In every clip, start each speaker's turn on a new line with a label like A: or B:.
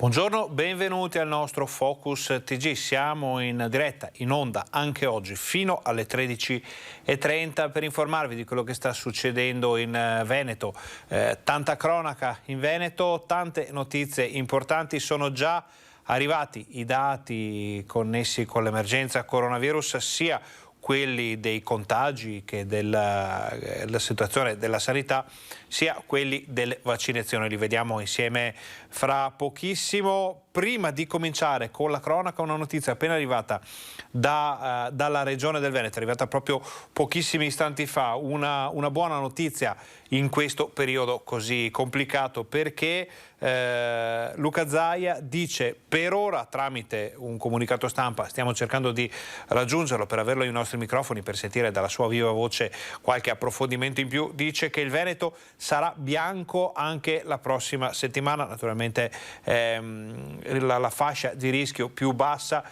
A: Buongiorno, benvenuti al nostro Focus TG. Siamo in diretta, in onda anche oggi fino alle 13:30 per informarvi di quello che sta succedendo in Veneto. Tanta cronaca in Veneto, tante notizie importanti. Sono già arrivati i dati connessi con l'emergenza coronavirus, sia quelli dei contagi che della situazione della sanità, sia quelli delle vaccinazioni. Li vediamo insieme fra pochissimo. Prima di cominciare con la cronaca, una notizia appena arrivata dalla regione del Veneto, è arrivata proprio pochissimi istanti fa, una buona notizia in questo periodo così complicato, perché Luca Zaia dice, per ora tramite un comunicato stampa, stiamo cercando di raggiungerlo per averlo ai nostri microfoni per sentire dalla sua viva voce qualche approfondimento in più, dice che il Veneto sarà bianco anche la prossima settimana. Naturalmente la fascia di rischio più bassa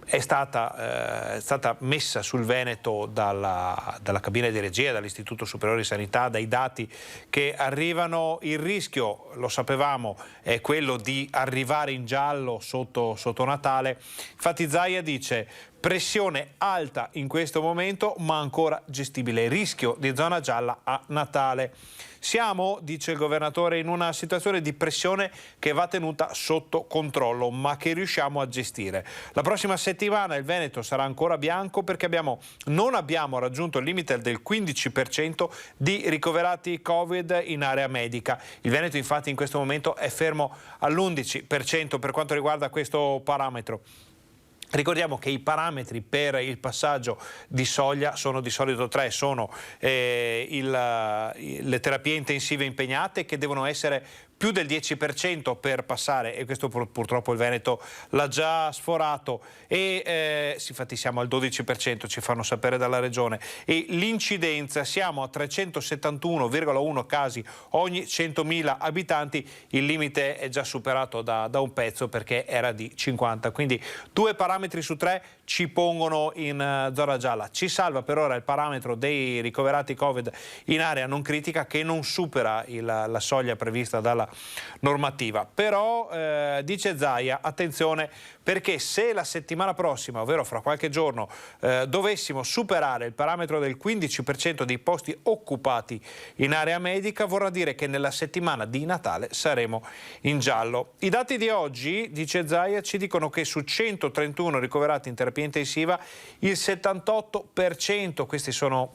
A: è stata messa sul Veneto dalla cabina di regia, dall'Istituto Superiore di Sanità, dai dati che arrivano. Il rischio, lo sapevamo, è quello di arrivare in giallo sotto Natale. Infatti Zaia dice: pressione alta in questo momento, ma ancora gestibile. Rischio di zona gialla a Natale. Siamo, dice il governatore, in una situazione di pressione che va tenuta sotto controllo, ma che riusciamo a gestire. La prossima settimana il Veneto sarà ancora bianco perché non abbiamo raggiunto il limite del 15% di ricoverati Covid in area medica. Il Veneto infatti in questo momento è fermo all'11% per quanto riguarda questo parametro. Ricordiamo che i parametri per il passaggio di soglia sono di solito tre, sono le terapie intensive impegnate, che devono essere più del 10% per passare, e questo purtroppo il Veneto l'ha già sforato, e infatti siamo al 12%, ci fanno sapere dalla regione, e l'incidenza siamo a 371,1 casi ogni 100.000 abitanti, il limite è già superato da un pezzo perché era di 50, quindi 2 parametri su 3 ci pongono in zona gialla. Ci salva per ora il parametro dei ricoverati Covid in area non critica, che non supera la soglia prevista dalla normativa. Però dice Zaia, attenzione, perché se la settimana prossima, ovvero fra qualche giorno, dovessimo superare il parametro del 15% dei posti occupati in area medica, vorrà dire che nella settimana di Natale saremo in giallo. I dati di oggi, dice Zaia, ci dicono che su 131 ricoverati in terapia intensiva il 78%, questi sono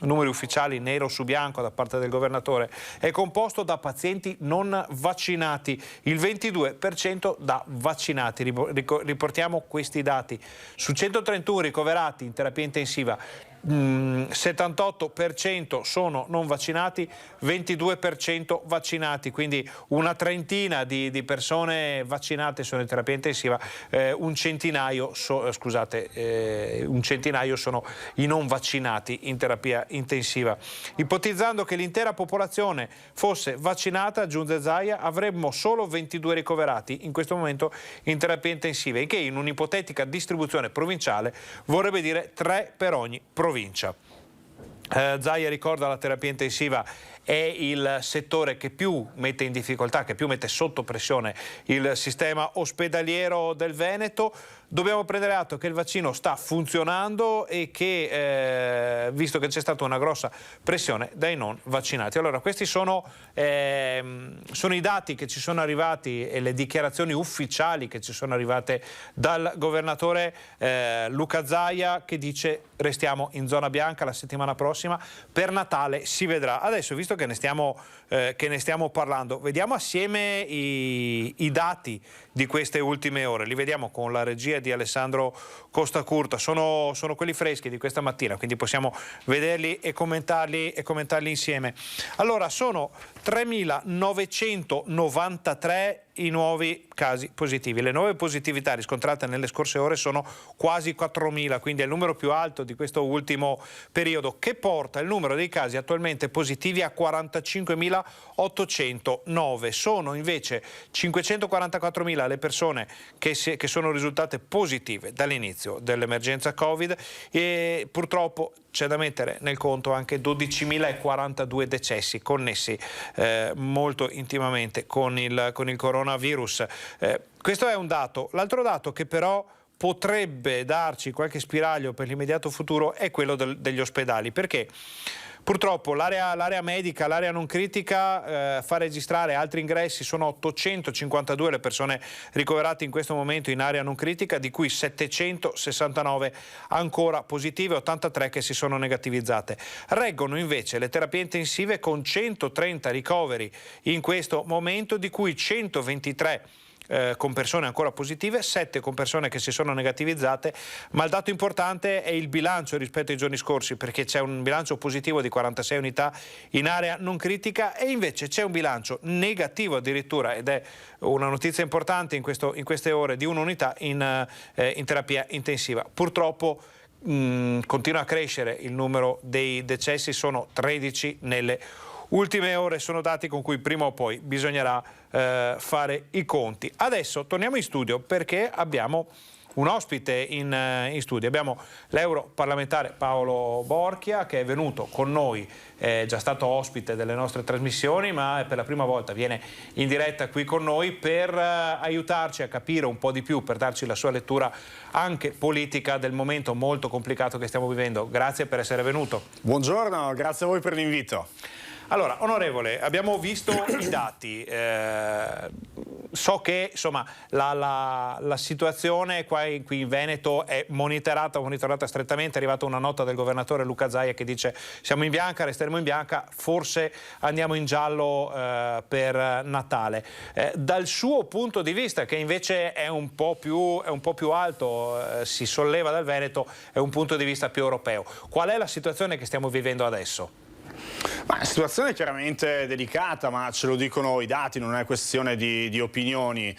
A: numeri ufficiali nero su bianco da parte del governatore, è composto da pazienti non vaccinati, il 22% da vaccinati. Riportiamo questi dati: su 131 ricoverati in terapia intensiva, 78% sono non vaccinati, 22% vaccinati, quindi una trentina di persone vaccinate sono in terapia intensiva, un centinaio sono i non vaccinati in terapia intensiva. Ipotizzando che l'intera popolazione fosse vaccinata, aggiunge Zaia, avremmo solo 22 ricoverati in questo momento in terapia intensiva, e che in un'ipotetica distribuzione provinciale vorrebbe dire 3 per ogni provincia. Zaia ricorda, la terapia intensiva è il settore che più mette in difficoltà, che più mette sotto pressione il sistema ospedaliero del Veneto. Dobbiamo prendere atto che il vaccino sta funzionando e che, visto che c'è stata una grossa pressione dai non vaccinati. Allora, questi sono i dati che ci sono arrivati e le dichiarazioni ufficiali che ci sono arrivate dal governatore Luca Zaia, che dice: restiamo in zona bianca la settimana prossima, per Natale si vedrà. Adesso, visto che ne stiamo parlando, vediamo assieme i dati di queste ultime ore. Li vediamo con la regia di Alessandro Costacurta, sono quelli freschi di questa mattina, quindi possiamo vederli e commentarli insieme. Allora, sono 3.993 i nuovi casi positivi. Le nuove positività riscontrate nelle scorse ore sono quasi 4.000, quindi è il numero più alto di questo ultimo periodo, che porta il numero dei casi attualmente positivi a 45.809. Sono invece 544.000 le persone che sono risultate positive dall'inizio dell'emergenza Covid, e purtroppo c'è da mettere nel conto anche 12.042 decessi connessi molto intimamente con il coronavirus. coronavirus. Questo è un dato. L'altro dato che però potrebbe darci qualche spiraglio per l'immediato futuro è quello degli ospedali, perché purtroppo l'area medica, l'area non critica fa registrare altri ingressi. Sono 852 le persone ricoverate in questo momento in area non critica, di cui 769 ancora positive, 83 che si sono negativizzate. Reggono invece le terapie intensive con 130 ricoveri in questo momento, di cui 123 con persone ancora positive, 7 con persone che si sono negativizzate, ma il dato importante è il bilancio rispetto ai giorni scorsi, perché c'è un bilancio positivo di 46 unità in area non critica e invece c'è un bilancio negativo addirittura, ed è una notizia importante in queste ore, di un'unità in terapia intensiva. Purtroppo continua a crescere il numero dei decessi, sono 13 nelle ultime ore, sono dati con cui prima o poi bisognerà fare i conti. Adesso torniamo in studio perché abbiamo un ospite in studio. Abbiamo l'europarlamentare Paolo Borchia, che è venuto con noi, è già stato ospite delle nostre trasmissioni, ma per la prima volta viene in diretta qui con noi per aiutarci a capire un po' di più, per darci la sua lettura anche politica del momento molto complicato che stiamo vivendo. Grazie per essere venuto.
B: Buongiorno, grazie a voi per l'invito.
A: Allora, onorevole, abbiamo visto i dati, so che insomma la situazione qui in Veneto è monitorata strettamente. È arrivata una nota del governatore Luca Zaia che dice: siamo in bianca, resteremo in bianca, forse andiamo in giallo per Natale. Dal suo punto di vista, che invece è un po' più alto, si solleva dal Veneto, è un punto di vista più europeo. Qual è la situazione che stiamo vivendo adesso?
B: La situazione è chiaramente delicata, ma ce lo dicono i dati, non è questione di opinioni.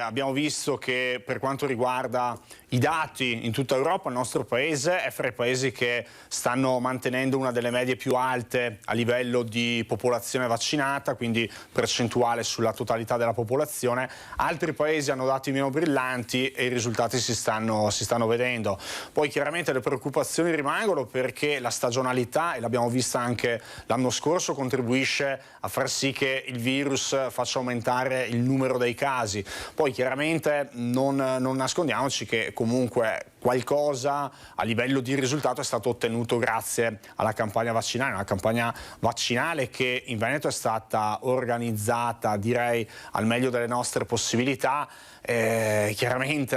B: Abbiamo visto che per quanto riguarda i dati in tutta Europa, il nostro paese è fra i paesi che stanno mantenendo una delle medie più alte a livello di popolazione vaccinata, quindi percentuale sulla totalità della popolazione. Altri paesi hanno dati meno brillanti e i risultati si stanno vedendo. Poi chiaramente le preoccupazioni rimangono, perché la stagionalità, e l'abbiamo vista anche l'anno scorso, contribuisce a far sì che il virus faccia aumentare il numero dei casi. Poi chiaramente non nascondiamoci che comunque qualcosa a livello di risultato è stato ottenuto grazie alla campagna vaccinale, una campagna vaccinale che in Veneto è stata organizzata, direi, al meglio delle nostre possibilità. Chiaramente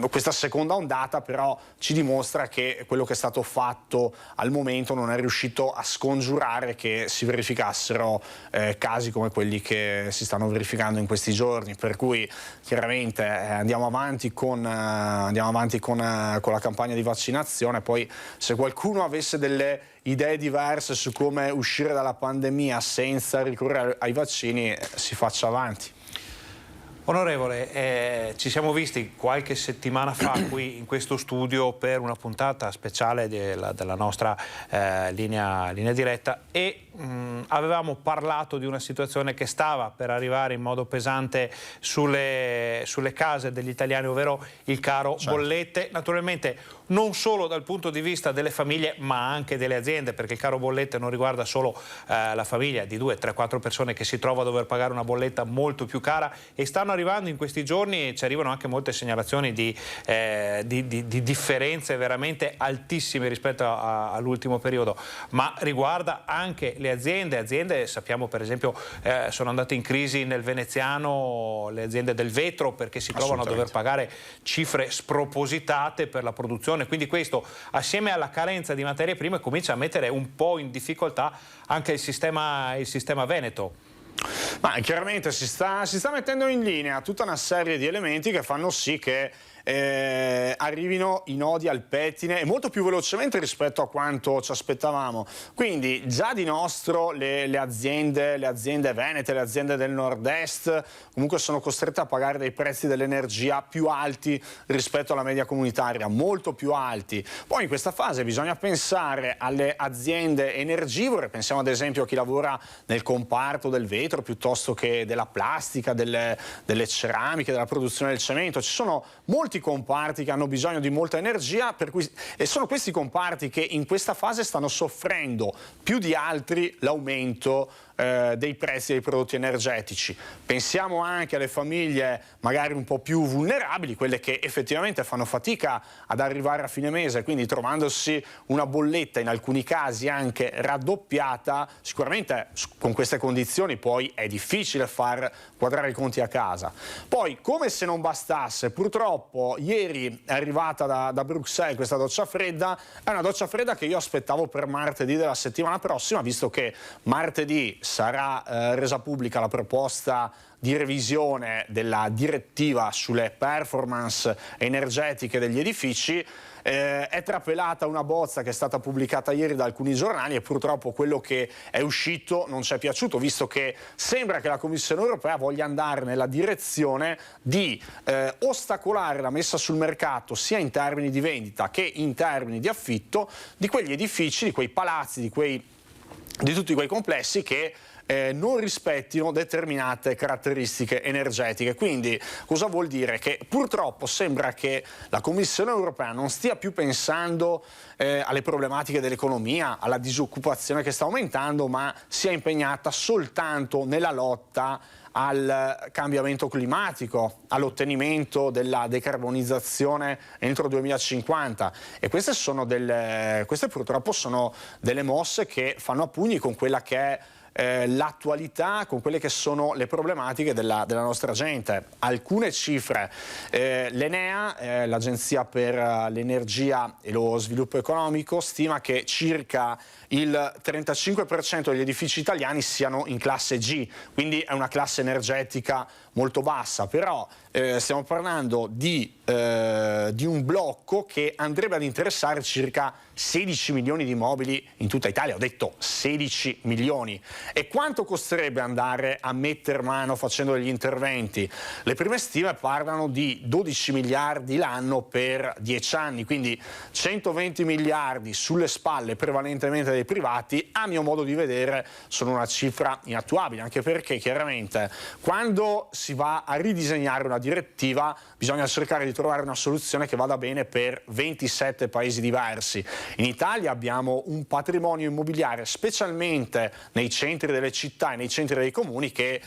B: questa seconda ondata però ci dimostra che quello che è stato fatto al momento non è riuscito a scongiurare che si verificassero casi come quelli che si stanno verificando in questi giorni, per cui chiaramente andiamo avanti con la campagna di vaccinazione. Poi se qualcuno avesse delle idee diverse su come uscire dalla pandemia senza ricorrere ai vaccini, si faccia avanti.
A: Onorevole, ci siamo visti qualche settimana fa qui in questo studio per una puntata speciale della nostra linea diretta e avevamo parlato di una situazione che stava per arrivare in modo pesante sulle case degli italiani, ovvero il caro bollette. Naturalmente non solo dal punto di vista delle famiglie ma anche delle aziende, perché il caro bollette non riguarda solo la famiglia di 2, 3, 4 persone che si trova a dover pagare una bolletta molto più cara, e stanno arrivando in questi giorni, ci arrivano anche molte segnalazioni di differenze veramente altissime rispetto all'ultimo periodo, ma riguarda anche le aziende. Sappiamo per esempio sono andate in crisi nel veneziano le aziende del vetro, perché si trovano a dover pagare cifre spropositate per la produzione. Quindi questo, assieme alla carenza di materie prime, comincia a mettere un po' in difficoltà anche il sistema veneto.
B: Ma chiaramente si sta mettendo in linea tutta una serie di elementi che fanno sì che arrivino i nodi al pettine e molto più velocemente rispetto a quanto ci aspettavamo. Quindi già di nostro le aziende venete, le aziende del nord-est comunque sono costrette a pagare dei prezzi dell'energia più alti rispetto alla media comunitaria, molto più alti. Poi in questa fase bisogna pensare alle aziende energivore, pensiamo ad esempio a chi lavora nel comparto del vetro piuttosto che della plastica, delle ceramiche, della produzione del cemento. Ci sono molti comparti che hanno bisogno di molta energia, e sono questi comparti che in questa fase stanno soffrendo più di altri l'aumento dei prezzi dei prodotti energetici. Pensiamo anche alle famiglie magari un po' più vulnerabili, quelle che effettivamente fanno fatica ad arrivare a fine mese, quindi trovandosi una bolletta in alcuni casi anche raddoppiata, sicuramente con queste condizioni poi è difficile far quadrare i conti a casa. Poi, come se non bastasse, purtroppo ieri è arrivata da Bruxelles questa doccia fredda, è una doccia fredda che io aspettavo per martedì della settimana prossima, visto che martedì sarà resa pubblica la proposta di revisione della direttiva sulle performance energetiche degli edifici. È trapelata una bozza che è stata pubblicata ieri da alcuni giornali e purtroppo quello che è uscito non ci è piaciuto, visto che sembra che la Commissione europea voglia andare nella direzione di ostacolare la messa sul mercato sia in termini di vendita che in termini di affitto di quegli edifici, di quei palazzi, di tutti quei complessi che non rispettino determinate caratteristiche energetiche. Quindi cosa vuol dire? Che purtroppo sembra che la Commissione europea non stia più pensando alle problematiche dell'economia, alla disoccupazione che sta aumentando, ma sia impegnata soltanto nella lotta al cambiamento climatico, all'ottenimento della decarbonizzazione entro il 2050, e queste purtroppo sono delle mosse che fanno a pugni con quella che è l'attualità, con quelle che sono le problematiche della nostra gente. Alcune cifre: l'Enea, l'Agenzia per l'Energia e lo Sviluppo Economico, stima che circa il 35% degli edifici italiani siano in classe G, quindi è una classe energetica molto bassa, però stiamo parlando di un blocco che andrebbe ad interessare circa 16 milioni di immobili in tutta Italia. Ho detto 16 milioni. E quanto costerebbe andare a metter mano facendo degli interventi? Le prime stime parlano di 12 miliardi l'anno per 10 anni, quindi 120 miliardi sulle spalle prevalentemente dei privati. A mio modo di vedere sono una cifra inattuabile, anche perché chiaramente quando si va a ridisegnare una direttiva bisogna cercare di trovare una soluzione che vada bene per 27 paesi diversi. In Italia abbiamo un patrimonio immobiliare, specialmente nei centri delle città e nei centri dei comuni, che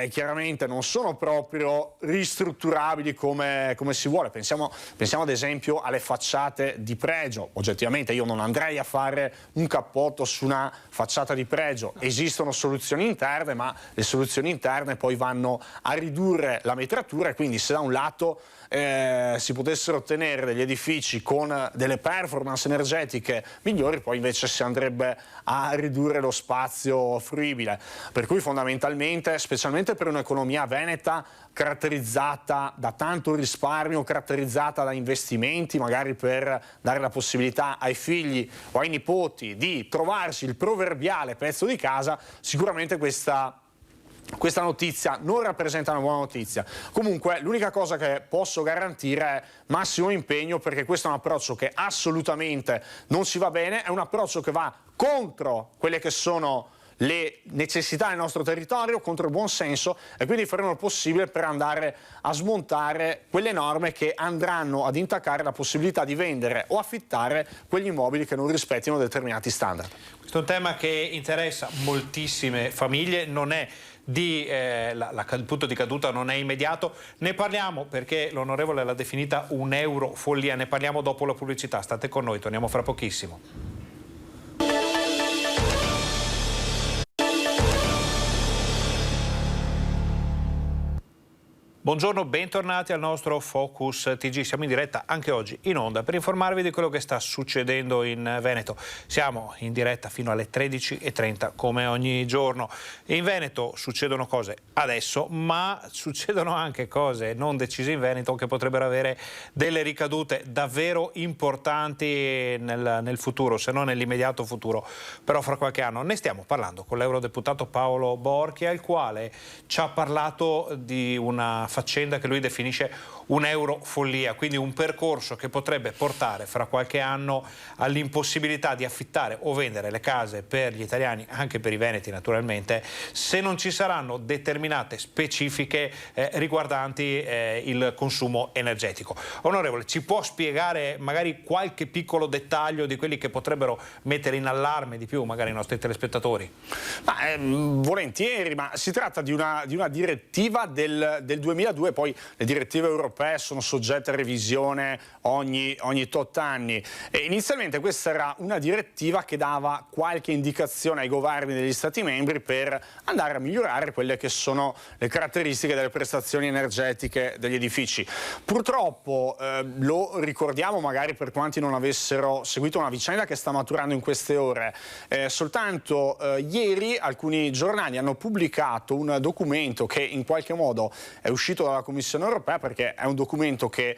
B: chiaramente non sono proprio ristrutturabili come si vuole. Pensiamo ad esempio alle facciate di pregio. Oggettivamente io non andrei a fare un cappotto su una facciata di pregio. Esistono soluzioni interne, ma le soluzioni interne poi vanno a ridurre la metratura, e quindi se da un lato si potessero ottenere degli edifici con delle performance energetiche migliori, poi invece si andrebbe a ridurre lo spazio fruibile. Per cui fondamentalmente, specialmente per un'economia veneta caratterizzata da tanto risparmio, caratterizzata da investimenti, magari per dare la possibilità ai figli o ai nipoti di trovarsi il proverbiale pezzo di casa, sicuramente questa notizia non rappresenta una buona notizia. Comunque l'unica cosa che posso garantire è massimo impegno, perché questo è un approccio che assolutamente non ci va bene, è un approccio che va contro quelle che sono le necessità del nostro territorio, contro il buon senso, e quindi faremo il possibile per andare a smontare quelle norme che andranno ad intaccare la possibilità di vendere o affittare quegli immobili che non rispettino determinati standard.
A: Questo è un tema che interessa moltissime famiglie, non è il punto di caduta non è immediato. Ne parliamo perché l'onorevole l'ha definita un euro follia, ne parliamo dopo la pubblicità. State con noi, torniamo fra pochissimo. Buongiorno, bentornati al nostro Focus TG. Siamo in diretta anche oggi in onda per informarvi di quello che sta succedendo in Veneto. Siamo in diretta fino alle 13:30 come ogni giorno. In Veneto succedono cose adesso, ma succedono anche cose non decise in Veneto che potrebbero avere delle ricadute davvero importanti nel futuro, se non nell'immediato futuro, però fra qualche anno. Ne stiamo parlando con l'eurodeputato Paolo Borchia, il quale ci ha parlato di una faccenda che lui definisce un'eurofollia, quindi un percorso che potrebbe portare fra qualche anno all'impossibilità di affittare o vendere le case per gli italiani, anche per i veneti naturalmente, se non ci saranno determinate specifiche riguardanti il consumo energetico. Onorevole, ci può spiegare magari qualche piccolo dettaglio di quelli che potrebbero mettere in allarme di più magari i nostri telespettatori?
B: Volentieri, ma si tratta di una direttiva del 2002, poi le direttive europee sono soggette a revisione ogni tot anni. E inizialmente questa era una direttiva che dava qualche indicazione ai governi degli Stati membri per andare a migliorare quelle che sono le caratteristiche delle prestazioni energetiche degli edifici. Purtroppo, lo ricordiamo magari per quanti non avessero seguito una vicenda che sta maturando in queste ore, soltanto ieri alcuni giornali hanno pubblicato un documento che in qualche modo è uscito dalla Commissione europea, perché è un documento che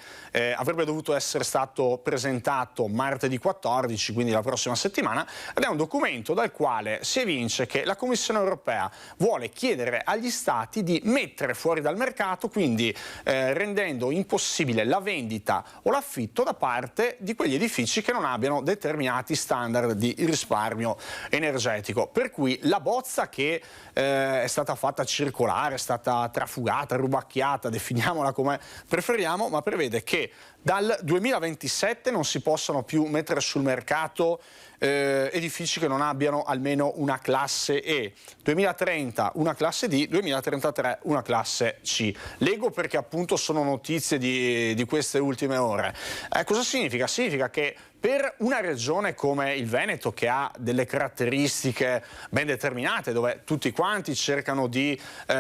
B: avrebbe dovuto essere stato presentato martedì 14, quindi la prossima settimana, ed è un documento dal quale si evince che la Commissione europea vuole chiedere agli Stati di mettere fuori dal mercato, quindi rendendo impossibile la vendita o l'affitto da parte di quegli edifici che non abbiano determinati standard di risparmio energetico. Per cui la bozza che è stata fatta circolare, è stata trafugata, rubacchiata, definiamola come preferiamo, ma prevede che dal 2027 non si possano più mettere sul mercato edifici che non abbiano almeno una classe E, 2030 una classe D, 2033 una classe C. Leggo perché appunto sono notizie di queste ultime ore. Cosa significa? Significa che per una regione come il Veneto, che ha delle caratteristiche ben determinate, dove tutti quanti cercano di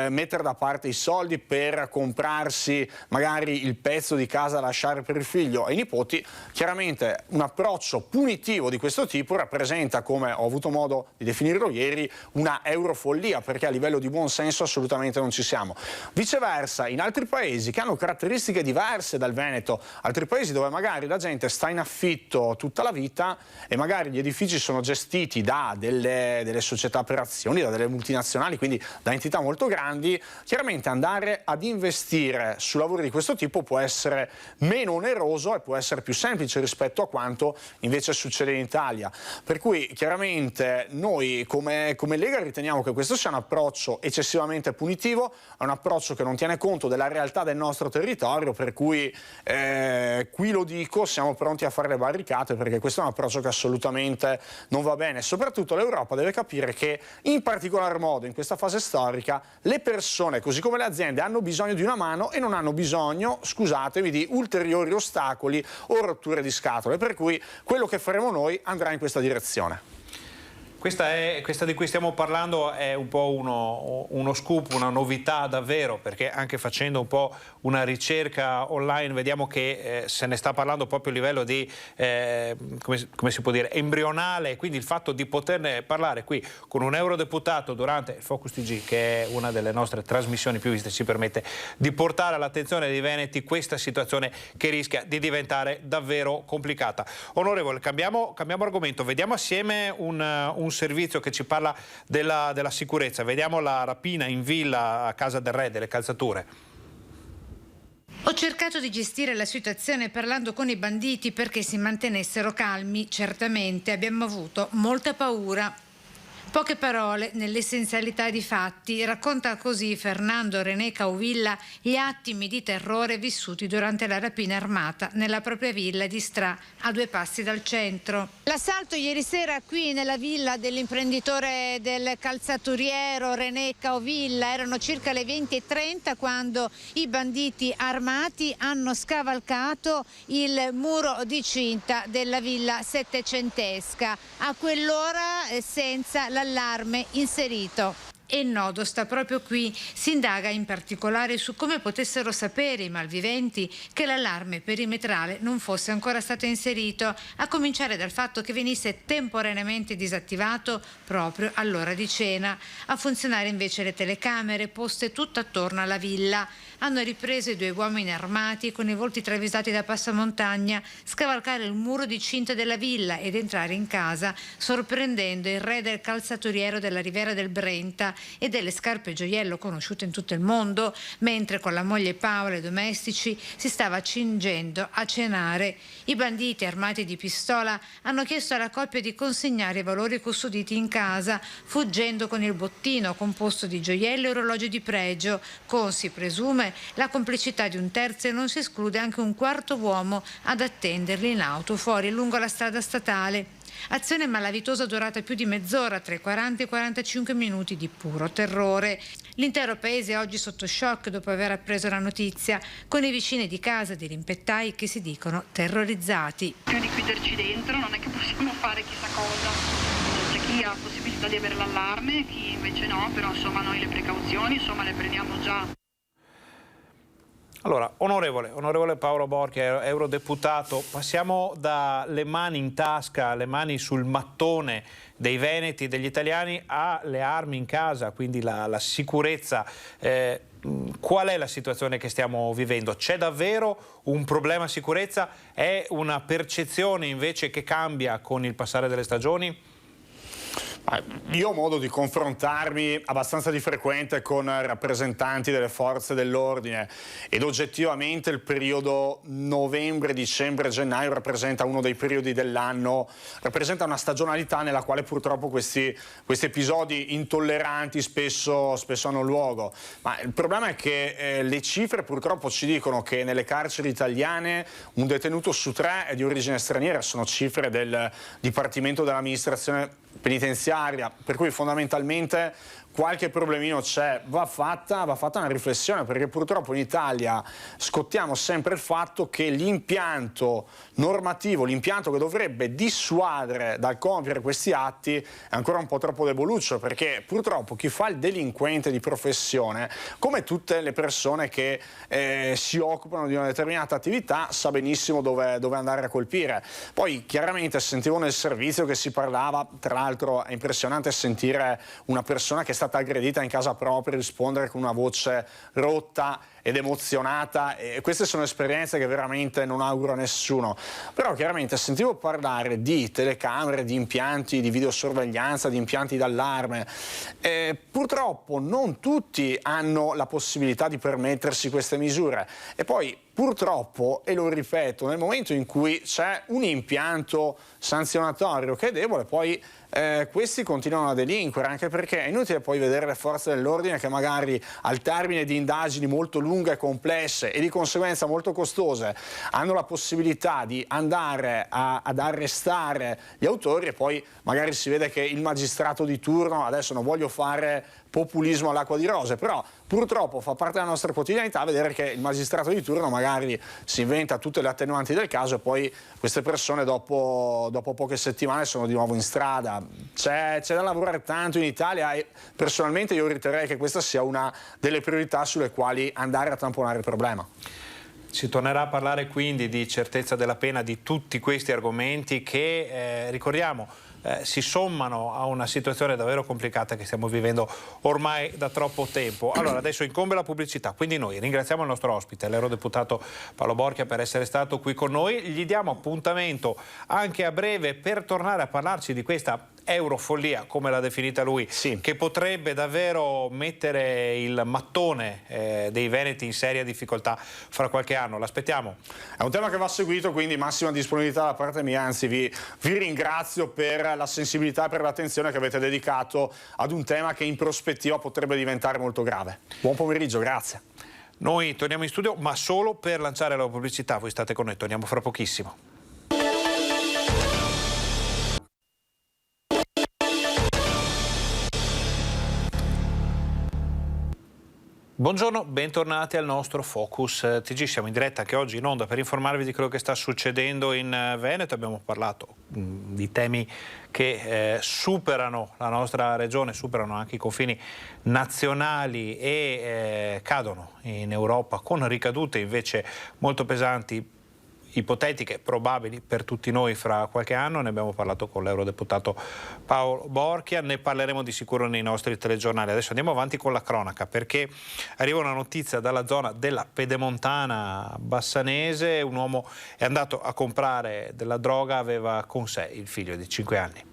B: mettere da parte i soldi per comprarsi magari il pezzo di casa da lasciare per il figlio e i nipoti, chiaramente un approccio punitivo di questo tipo rappresenta, come ho avuto modo di definirlo ieri, una eurofollia, perché a livello di buon senso assolutamente non ci siamo. Viceversa, in altri paesi che hanno caratteristiche diverse dal Veneto, altri paesi dove magari la gente sta in affitto tutta la vita e magari gli edifici sono gestiti da delle società per azioni, da delle multinazionali, quindi da entità molto grandi, chiaramente andare ad investire su lavori di questo tipo può essere meno oneroso e può essere più semplice rispetto a quanto invece succede in Italia. Per cui chiaramente noi come Lega riteniamo che questo sia un approccio eccessivamente punitivo, è un approccio che non tiene conto della realtà del nostro territorio, per cui qui lo dico, siamo pronti a fare le barricate, perché questo è un approccio che assolutamente non va bene. Soprattutto l'Europa deve capire che in particolar modo in questa fase storica le persone, così come le aziende, hanno bisogno di una mano e non hanno bisogno, scusatemi, di ulteriori ostacoli o rotture di scatole, per cui quello che faremo noi andrà in questa direzione.
A: Questa di cui stiamo parlando è un po' uno scoop, una novità davvero, perché anche facendo un po' una ricerca online vediamo che se ne sta parlando proprio a livello di, come si può dire, embrionale, quindi il fatto di poterne parlare qui con un eurodeputato durante il Focus TG, che è una delle nostre trasmissioni più viste, ci permette di portare all'attenzione dei veneti questa situazione che rischia di diventare davvero complicata. Onorevole, cambiamo argomento, vediamo assieme un servizio che ci parla della sicurezza. Vediamo la rapina in villa a Casa del Re delle calzature.
C: Ho cercato di gestire la situazione parlando con i banditi perché si mantenessero calmi. Certamente abbiamo avuto molta paura. Poche parole nell'essenzialità di fatti, racconta così Fernando René Cauvilla gli attimi di terrore vissuti durante la rapina armata nella propria villa di Stra, a 2 passi dal centro. L'assalto ieri sera qui nella villa dell'imprenditore del calzaturiero René Cauvilla, erano circa le 20:30 quando i banditi armati hanno scavalcato il muro di cinta della villa settecentesca. A quell'ora senza l'allarme inserito. E il nodo sta proprio qui. Si indaga in particolare su come potessero sapere i malviventi che l'allarme perimetrale non fosse ancora stato inserito, a cominciare dal fatto che venisse temporaneamente disattivato proprio all'ora di cena. A funzionare invece le telecamere poste tutto attorno alla villa. hanno ripreso i 2 uomini armati con i volti travisati da passamontagna scavalcare il muro di cinta della villa ed entrare in casa, sorprendendo il re del calzaturiero della Riviera del Brenta e delle scarpe gioiello conosciute in tutto il mondo, mentre con la moglie Paola e i domestici si stava cingendo a cenare. I banditi armati di pistola hanno chiesto alla coppia di consegnare i valori custoditi in casa, fuggendo con il bottino composto di gioielli e orologi di pregio, con, si presume, la complicità di un terzo, e non si esclude anche un quarto uomo ad attenderli in auto fuori lungo la strada statale. Azione malavitosa durata più di mezz'ora, tra i 40 e i 45 minuti di puro terrore. L'intero paese è oggi sotto shock dopo aver appreso la notizia, con i vicini di casa dei rimpettai che si dicono terrorizzati.
D: Più di chiuderci dentro non è che possiamo fare chissà cosa. C'è chi ha la possibilità di avere l'allarme, chi invece no, però insomma noi le precauzioni insomma le prendiamo già.
A: Allora, onorevole Paolo Borchia, eurodeputato, passiamo dalle mani in tasca, le mani sul mattone dei veneti, degli italiani, alle armi in casa, quindi la sicurezza. Qual è la situazione che stiamo vivendo? C'è davvero un problema sicurezza? È una percezione invece che cambia con il passare delle stagioni?
B: Io ho modo di confrontarmi abbastanza di frequente con rappresentanti delle forze dell'ordine ed oggettivamente il periodo novembre, dicembre, gennaio rappresenta uno dei periodi dell'anno, rappresenta una stagionalità nella quale purtroppo questi episodi intolleranti spesso hanno luogo. Ma il problema è che le cifre purtroppo ci dicono che nelle carceri italiane un detenuto su 3 è di origine straniera, sono cifre del Dipartimento dell'Amministrazione Penitenziaria, per cui fondamentalmente qualche problemino c'è, va fatta una riflessione, perché purtroppo in Italia scottiamo sempre il fatto che l'impianto normativo, l'impianto che dovrebbe dissuadere dal compiere questi atti è ancora un po' troppo deboluccio, perché purtroppo chi fa il delinquente di professione, come tutte le persone che si occupano di una determinata attività, sa benissimo dove andare a colpire. Poi chiaramente sentivo nel servizio che si parlava, tra l'altro è impressionante sentire una persona che è stata aggredita in casa propria rispondere con una voce rotta ed emozionata, e queste sono esperienze che veramente non auguro a nessuno. Però chiaramente sentivo parlare di telecamere, di impianti di videosorveglianza, di impianti d'allarme. Purtroppo non tutti hanno la possibilità di permettersi queste misure, e poi purtroppo, e lo ripeto, nel momento in cui c'è un impianto sanzionatorio che è debole, poi questi continuano a delinquere, anche perché è inutile poi vedere le forze dell'ordine che magari al termine di indagini molto lunghe e complesse e di conseguenza molto costose hanno la possibilità di andare ad arrestare gli autori, e poi magari si vede che il magistrato di turno, adesso non voglio fare populismo all'acqua di rose, però purtroppo fa parte della nostra quotidianità vedere che il magistrato di turno magari si inventa tutte le attenuanti del caso e poi queste persone dopo poche settimane sono di nuovo in strada. C'è da lavorare tanto in Italia, e personalmente io riterrei che questa sia una delle priorità sulle quali andare a tamponare il problema.
A: Si tornerà a parlare quindi di certezza della pena, di tutti questi argomenti che, ricordiamo, si sommano a una situazione davvero complicata che stiamo vivendo ormai da troppo tempo. Allora, adesso incombe la pubblicità, quindi noi ringraziamo il nostro ospite, l'eurodeputato Paolo Borchia, per essere stato qui con noi. Gli diamo appuntamento anche a breve per tornare a parlarci di questa eurofollia, come l'ha definita lui, sì, che potrebbe davvero mettere il mattone dei veneti in seria difficoltà fra qualche anno. L'aspettiamo.
B: È un tema che va seguito, quindi massima disponibilità da parte mia, anzi vi ringrazio per la sensibilità e per l'attenzione che avete dedicato ad un tema che in prospettiva potrebbe diventare molto grave. Buon pomeriggio, grazie.
A: Noi torniamo in studio, ma solo per lanciare la pubblicità. Voi state con noi, torniamo fra pochissimo. Buongiorno, bentornati al nostro Focus TG. Siamo in diretta anche oggi in onda per informarvi di quello che sta succedendo in Veneto. Abbiamo parlato di temi che superano la nostra regione, superano anche i confini nazionali e cadono in Europa con ricadute invece molto pesanti ipotetiche, probabili per tutti noi fra qualche anno. Ne abbiamo parlato con l'eurodeputato Paolo Borchia, ne parleremo di sicuro nei nostri telegiornali. Adesso andiamo avanti con la cronaca, perché arriva una notizia dalla zona della Pedemontana bassanese. Un uomo è andato a comprare della droga, aveva con sé il figlio di 5 anni.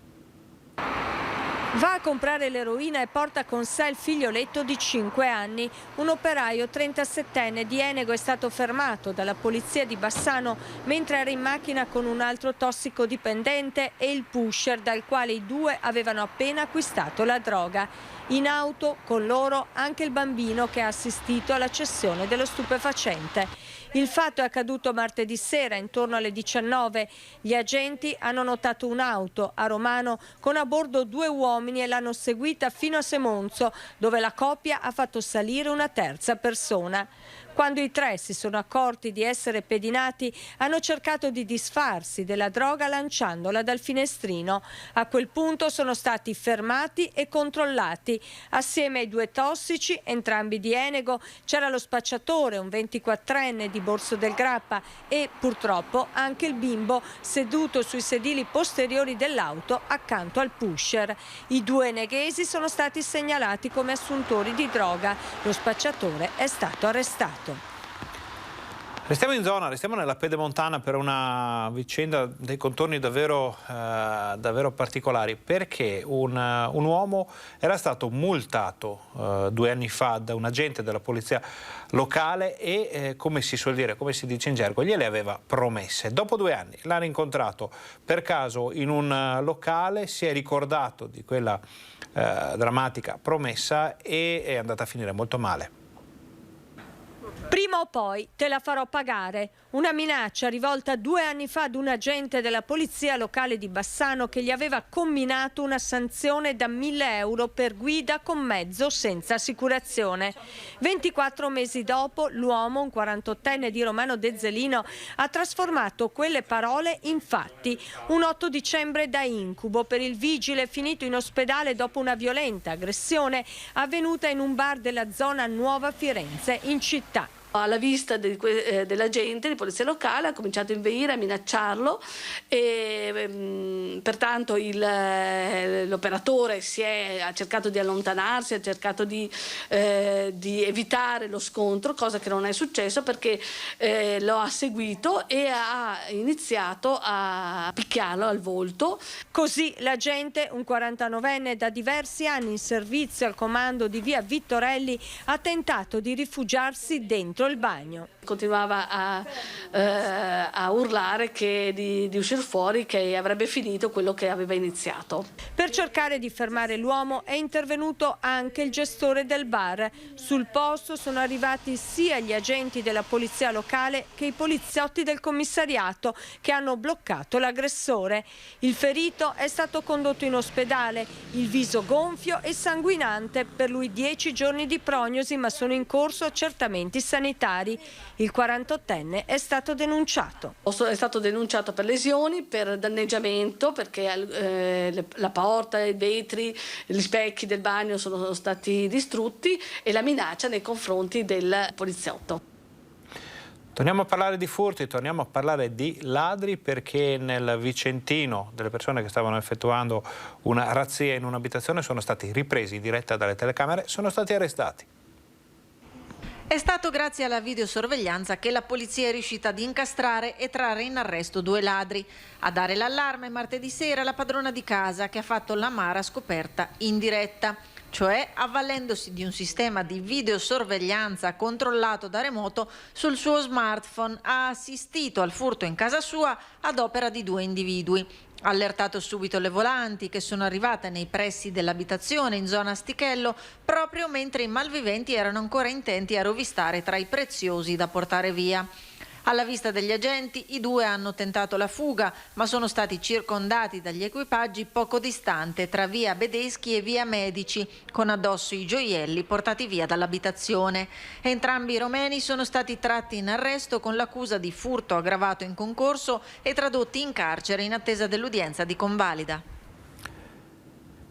E: Va a comprare l'eroina e porta con sé il figlioletto di 5 anni. Un operaio 37enne di Enego è stato fermato dalla polizia di Bassano mentre era in macchina con un altro tossicodipendente e il pusher dal quale i due avevano appena acquistato la droga. In auto con loro anche il bambino che ha assistito alla cessione dello stupefacente. Il fatto è accaduto martedì sera intorno alle 19. Gli agenti hanno notato un'auto a Romano con a bordo 2 uomini e l'hanno seguita fino a Semonzo, dove la coppia ha fatto salire una terza persona. Quando i 3 si sono accorti di essere pedinati, hanno cercato di disfarsi della droga lanciandola dal finestrino. A quel punto sono stati fermati e controllati. Assieme ai 2 tossici, entrambi di Enego, c'era lo spacciatore, un 24enne di Borso del Grappa, e purtroppo anche il bimbo seduto sui sedili posteriori dell'auto accanto al pusher. I 2 eneghesi sono stati segnalati come assuntori di droga. Lo spacciatore è stato arrestato.
A: Restiamo in zona, restiamo nella Pedemontana per una vicenda dei contorni davvero particolari, perché un uomo era stato multato 2 anni fa da un agente della polizia locale e, come si suol dire, come si dice in gergo, gliele aveva promesse. Dopo 2 anni l'ha rincontrato per caso in un locale, si è ricordato di quella drammatica promessa e è andata a finire molto male.
E: Prima o poi te la farò pagare. Una minaccia rivolta 2 anni fa ad un agente della polizia locale di Bassano che gli aveva comminato una sanzione da 1.000 euro per guida con mezzo senza assicurazione. 24 mesi dopo, l'uomo, un 48enne di Romano Dezzelino, ha trasformato quelle parole in fatti. Un 8 dicembre da incubo per il vigile finito in ospedale dopo una violenta aggressione avvenuta in un bar della zona Nuova Firenze in città.
F: Alla vista dell'agente di polizia locale ha cominciato a inveire, a minacciarlo e pertanto l'operatore ha cercato di allontanarsi, ha cercato di evitare lo scontro, cosa che non è successo perché lo ha seguito e ha iniziato a picchiarlo al volto.
E: Così l'agente, un 49enne da diversi anni in servizio al comando di via Vittorelli, ha tentato di rifugiarsi dentro il bagno.
F: Continuava a urlare di uscire fuori, che avrebbe finito quello che aveva iniziato.
E: Per cercare di fermare l'uomo è intervenuto anche il gestore del bar. Sul posto sono arrivati sia gli agenti della polizia locale che i poliziotti del commissariato che hanno bloccato l'aggressore. Il ferito è stato condotto in ospedale, il viso gonfio e sanguinante, per lui 10 giorni di prognosi, ma sono in corso accertamenti sanitari. Il 48enne è stato denunciato.
F: È stato denunciato per lesioni, per danneggiamento, perché la porta, i vetri, gli specchi del bagno sono stati distrutti, e la minaccia nei confronti del poliziotto.
A: Torniamo a parlare di furti, torniamo a parlare di ladri, perché nel Vicentino delle persone che stavano effettuando una razzia in un'abitazione sono stati ripresi in diretta dalle telecamere, sono stati arrestati.
G: È stato grazie alla videosorveglianza che la polizia è riuscita ad incastrare e trarre in arresto 2 ladri. A dare l'allarme martedì sera la padrona di casa, che ha fatto l'amara scoperta in diretta, cioè avvalendosi di un sistema di videosorveglianza controllato da remoto sul suo smartphone, ha assistito al furto in casa sua ad opera di 2 individui. Allertato subito le volanti, che sono arrivate nei pressi dell'abitazione in zona Stichello proprio mentre i malviventi erano ancora intenti a rovistare tra i preziosi da portare via. Alla vista degli agenti, i 2 hanno tentato la fuga, ma sono stati circondati dagli equipaggi poco distante tra via Bedeschi e via Medici, con addosso i gioielli portati via dall'abitazione. Entrambi i romeni sono stati tratti in arresto con l'accusa di furto aggravato in concorso e tradotti in carcere in attesa dell'udienza di convalida.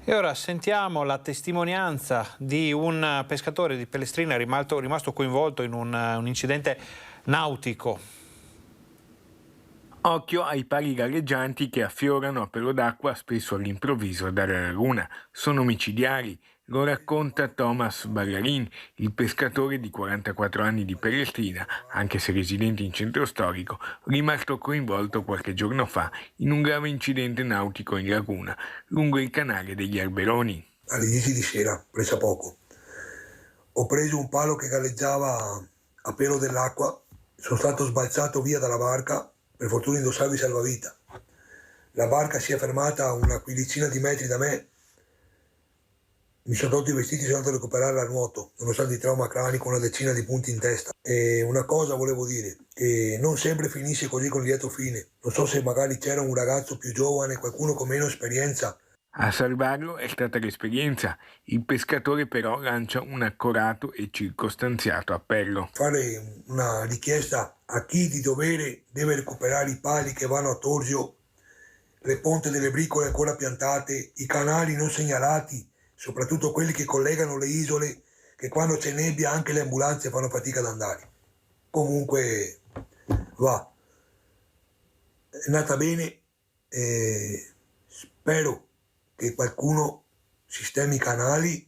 A: E ora sentiamo la testimonianza di un pescatore di Pellestrina rimasto coinvolto in un incidente nautico.
H: Occhio ai pali galleggianti che affiorano a pelo d'acqua spesso all'improvviso dalla laguna. Sono micidiali, lo racconta Thomas Ballarin, il pescatore di 44 anni di Pellestrina, anche se residente in centro storico, rimasto coinvolto qualche giorno fa in un grave incidente nautico in laguna, lungo il canale degli Alberoni.
I: Alle 10 di sera, presa poco, ho preso un palo che galleggiava a pelo dell'acqua, sono stato sbalzato via dalla barca, per fortuna indossavo i salvavita. La barca si è fermata a una quindicina di metri da me, mi sono tolto i vestiti e sono andato a recuperarla a nuoto, nonostante il trauma cranico, una decina di punti in testa. E una cosa volevo dire, che non sempre finisce così con lieto fine. Non so se magari c'era un ragazzo più giovane, qualcuno con meno esperienza.
H: A salvarlo è stata l'esperienza. Il pescatore però lancia un accorato e circostanziato appello.
I: Fare una richiesta a chi di dovere deve recuperare i pali che vanno a Torzio, le ponte delle bricole ancora piantate, i canali non segnalati, soprattutto quelli che collegano le isole, che quando c'è nebbia anche le ambulanze fanno fatica ad andare. Comunque va, è nata bene e spero che qualcuno sistemi i canali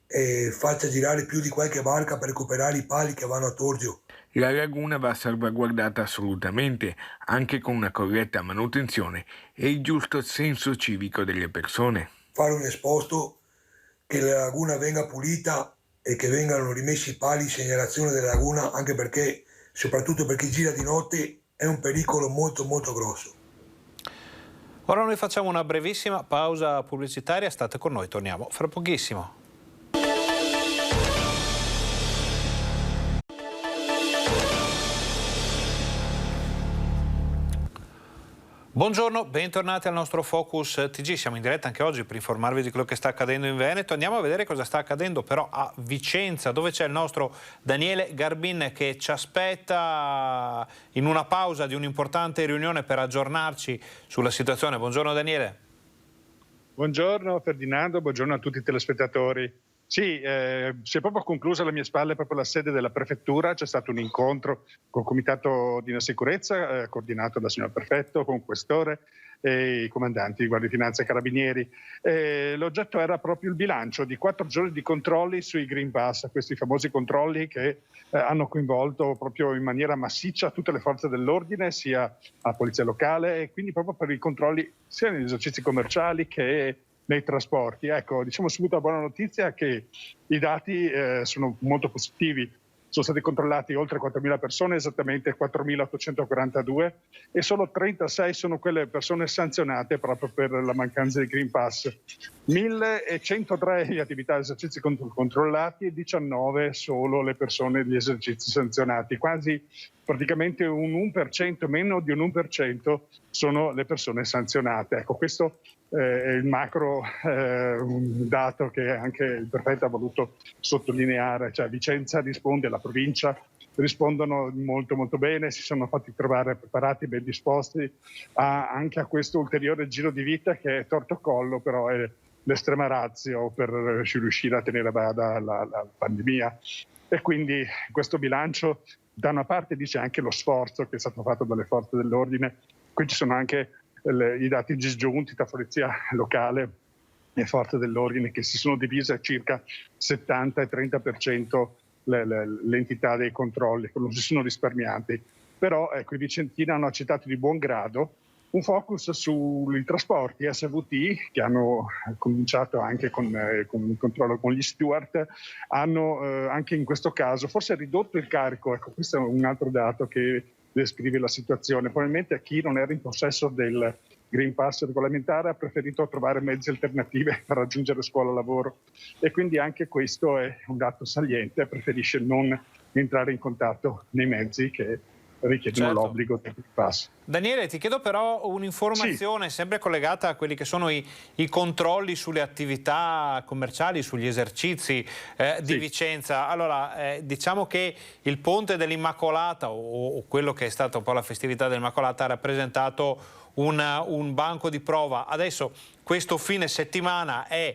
I: e faccia girare più di qualche barca per recuperare i pali che vanno a Torzio.
H: La laguna va salvaguardata assolutamente, anche con una corretta manutenzione e il giusto senso civico delle persone.
I: Fare un esposto, che la laguna venga pulita e che vengano rimessi i pali in segnalazione della laguna, anche perché, soprattutto per chi gira di notte, è un pericolo molto molto grosso.
A: Ora noi facciamo una brevissima pausa pubblicitaria, state con noi, torniamo fra pochissimo. Buongiorno, bentornati al nostro Focus TG, siamo in diretta anche oggi per informarvi di quello che sta accadendo in Veneto. Andiamo a vedere cosa sta accadendo però a Vicenza, dove c'è il nostro Daniele Garbin che ci aspetta in una pausa di un'importante riunione per aggiornarci sulla situazione. Buongiorno Daniele.
J: Buongiorno Ferdinando, buongiorno a tutti i telespettatori. Sì, si è proprio conclusa alle mie spalle proprio la sede della prefettura, c'è stato un incontro col comitato di sicurezza coordinato dal signor prefetto, con questore e i comandanti di Guardia di Finanza e Carabinieri. L'oggetto era proprio il bilancio di 4 giorni di controlli sui Green Pass, questi famosi controlli che hanno coinvolto proprio in maniera massiccia tutte le forze dell'ordine, sia la polizia locale e quindi proprio per i controlli sia negli esercizi commerciali che nei trasporti. Ecco, diciamo subito la buona notizia che i dati sono molto positivi. Sono stati controllati oltre 4.000 persone, esattamente 4.842, e solo 36 sono quelle persone sanzionate proprio per la mancanza di Green Pass. 1.103 gli attività di esercizi controllati e 19 solo le persone di esercizi sanzionati. Quasi praticamente un 1%, meno di un 1% sono le persone sanzionate. Ecco, questo è il macro dato che anche il prefetto ha voluto sottolineare, cioè Vicenza risponde, la provincia rispondono molto molto bene, si sono fatti trovare preparati, ben disposti anche a questo ulteriore giro di vita che è torto collo, però è l'estrema ratio per riuscire a tenere a bada la pandemia. E quindi questo bilancio da una parte dice anche lo sforzo che è stato fatto dalle forze dell'ordine, qui ci sono anche i dati disgiunti tra polizia locale e forze dell'ordine che si sono divise a circa 70 e 30% l'entità dei controlli, non si sono risparmiati. Però ecco, i vicentini hanno accettato di buon grado un focus sui trasporti SVT, che hanno cominciato anche con il controllo con gli steward, hanno anche in questo caso forse ridotto il carico. Ecco, questo è un altro dato che descrive la situazione. Probabilmente a chi non era in possesso del Green Pass regolamentare ha preferito trovare mezzi alternativi per raggiungere scuola e lavoro, e quindi anche questo è un dato saliente, preferisce non entrare in contatto nei mezzi che richiedono l'obbligo del Green Pass.
A: Daniele, ti chiedo però un'informazione sempre collegata a quelli che sono i controlli sulle attività commerciali, sugli esercizi di Vicenza. Allora, diciamo che il ponte dell'Immacolata o quello che è stata un po' la festività dell'Immacolata ha rappresentato un banco di prova. Adesso questo fine settimana è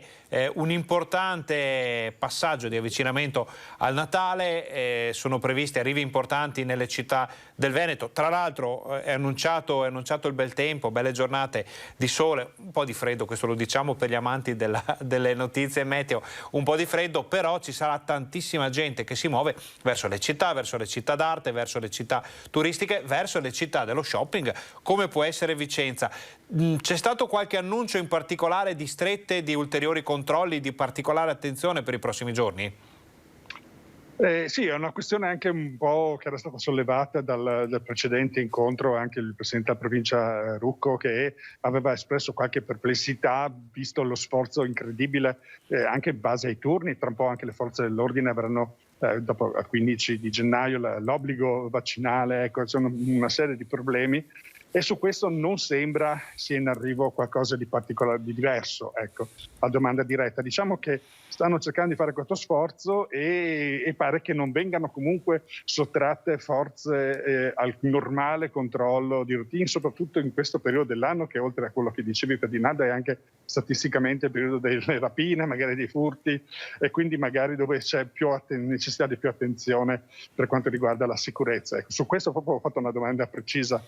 A: un importante passaggio di avvicinamento al Natale, sono previsti arrivi importanti nelle città del Veneto. Tra l'altro è annunciato annunciato il bel tempo, belle giornate di sole, un po' di freddo, questo lo diciamo per gli amanti delle notizie meteo, un po' di freddo, però ci sarà tantissima gente che si muove verso le città d'arte, verso le città turistiche, verso le città dello shopping, come può essere Vicenza. C'è stato qualche annuncio in particolare di strette, di ulteriori controlli, di particolare attenzione per i prossimi giorni?
J: Sì, è una questione anche un po' che era stata sollevata dal precedente incontro, anche il presidente della provincia Rucco, che aveva espresso qualche perplessità visto lo sforzo incredibile anche in base ai turni. Tra un po' anche le forze dell'ordine avranno dopo il 15 di gennaio l'obbligo vaccinale, ecco, sono una serie di problemi. E su questo non sembra sia in arrivo qualcosa di particolare, di diverso, ecco, a domanda diretta. Diciamo che stanno cercando di fare questo sforzo e pare che non vengano comunque sottratte forze al normale controllo di routine, soprattutto in questo periodo dell'anno che, oltre a quello che dicevi Ferdinando, è anche statisticamente il periodo delle rapine, magari dei furti, e quindi magari dove c'è più necessità di più attenzione per quanto riguarda la sicurezza. Ecco, su questo proprio ho fatto una domanda precisa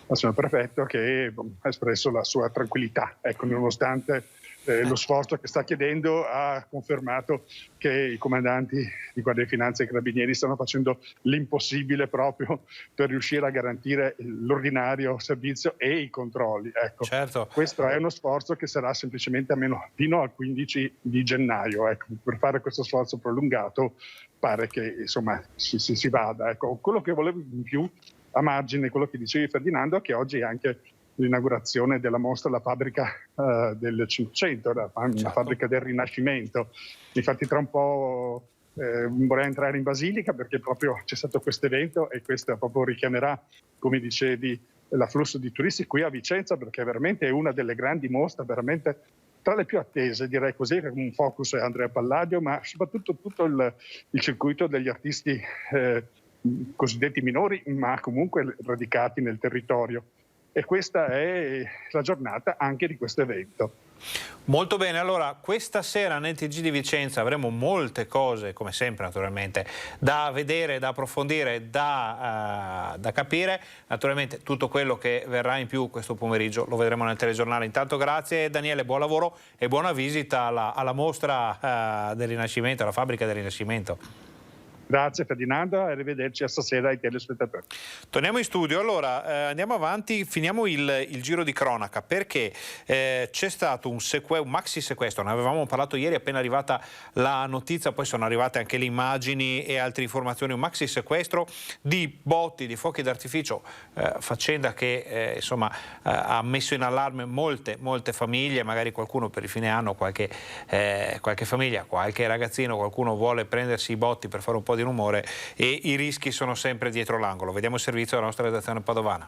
J: al signor prefetto, che ha espresso la sua tranquillità, ecco, nonostante lo sforzo che sta chiedendo. Ha confermato che i comandanti di Guardia di Finanza e Carabinieri stanno facendo l'impossibile proprio per riuscire a garantire l'ordinario servizio e i controlli, ecco.
A: Certo.
J: Questo è uno sforzo che sarà semplicemente almeno fino al 15 di gennaio, ecco. Per fare questo sforzo prolungato pare che insomma si vada, ecco. Quello che volevo in più, a margine quello che dicevi Ferdinando, che oggi è anche l'inaugurazione della mostra La fabbrica del Cinquecento, la fabbrica del Rinascimento. Infatti tra un po' vorrei entrare in Basilica, perché proprio c'è stato questo evento e questo proprio richiamerà, come dicevi, l'afflusso di turisti qui a Vicenza, perché veramente è una delle grandi mostre, veramente tra le più attese, direi così, con un focus è Andrea Palladio, ma soprattutto tutto il circuito degli artisti cosiddetti minori, ma comunque radicati nel territorio. E questa è la giornata anche di questo evento.
A: Molto bene, allora questa sera nel TG di Vicenza avremo molte cose, come sempre naturalmente, da vedere, da approfondire, da capire. Naturalmente tutto quello che verrà in più questo pomeriggio lo vedremo nel telegiornale. Intanto grazie Daniele, buon lavoro e buona visita alla mostra del Rinascimento, alla fabbrica del Rinascimento.
J: Grazie Ferdinando, arrivederci a stasera ai telespettatori.
A: Torniamo in studio, allora andiamo avanti, finiamo il giro di cronaca, perché c'è stato un maxi sequestro, ne avevamo parlato ieri appena arrivata la notizia, poi sono arrivate anche le immagini e altre informazioni, un maxi sequestro di botti, di fuochi d'artificio, faccenda che insomma ha messo in allarme molte famiglie, magari qualcuno per il fine anno, qualche famiglia, qualche ragazzino, qualcuno vuole prendersi i botti per fare un po' di rumore e i rischi sono sempre dietro l'angolo. Vediamo il servizio della nostra redazione padovana.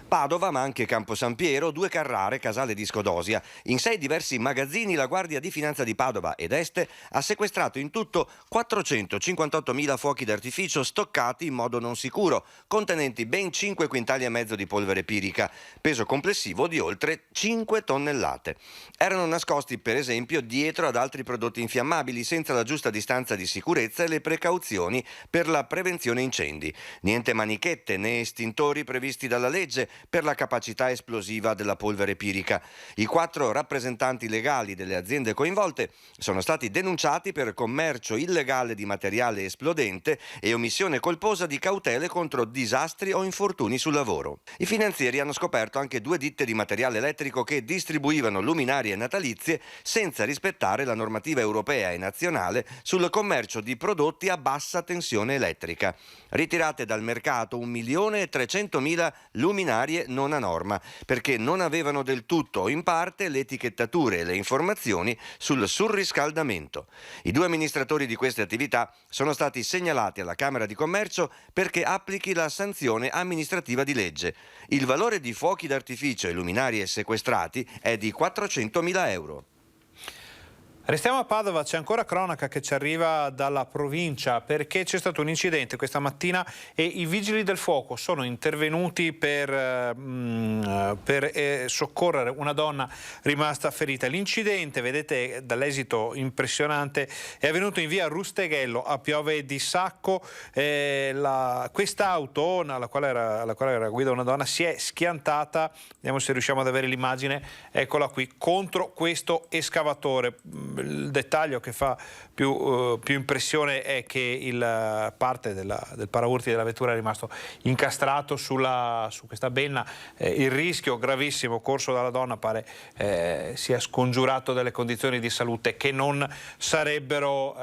K: Padova, ma anche Campo San Piero, 2 Carrare, Casale di Scodosia. In 6 diversi magazzini la Guardia di Finanza di Padova ed Este ha sequestrato in tutto 458.000 fuochi d'artificio stoccati in modo non sicuro, contenenti ben 5 quintali e mezzo di polvere pirica, peso complessivo di oltre 5 tonnellate. Erano nascosti per esempio dietro ad altri prodotti infiammabili senza la giusta distanza di sicurezza e le precauzioni per la prevenzione incendi. Niente manichette né estintori previsti dalla legge per la capacità esplosiva della polvere pirica. I 4 rappresentanti legali delle aziende coinvolte sono stati denunciati per commercio illegale di materiale esplodente e omissione colposa di cautele contro disastri o infortuni sul lavoro. I finanzieri hanno scoperto anche 2 ditte di materiale elettrico che distribuivano luminarie natalizie senza rispettare la normativa europea e nazionale sul commercio di prodotti a bassa tensione elettrica. Ritirate dal mercato 1.300.000 luminarie non a norma, perché non avevano del tutto o in parte le etichettature e le informazioni sul surriscaldamento. I 2 amministratori di queste attività sono stati segnalati alla Camera di Commercio perché applichi la sanzione amministrativa di legge. Il valore di fuochi d'artificio e luminarie sequestrati è di 400.000 euro.
A: Restiamo a Padova, c'è ancora cronaca che ci arriva dalla provincia perché c'è stato un incidente questa mattina e i vigili del fuoco sono intervenuti per soccorrere una donna rimasta ferita. L'incidente, vedete dall'esito impressionante, è avvenuto in via Rusteghello a Piove di Sacco. Quest'auto, alla quale era guida una donna, si è schiantata, vediamo se riusciamo ad avere l'immagine, eccola qui, contro questo escavatore. Il dettaglio che fa più impressione è che parte del paraurti della vettura è rimasto incastrato su questa benna. Il rischio gravissimo corso dalla donna pare sia scongiurato dalle condizioni di salute che non sarebbero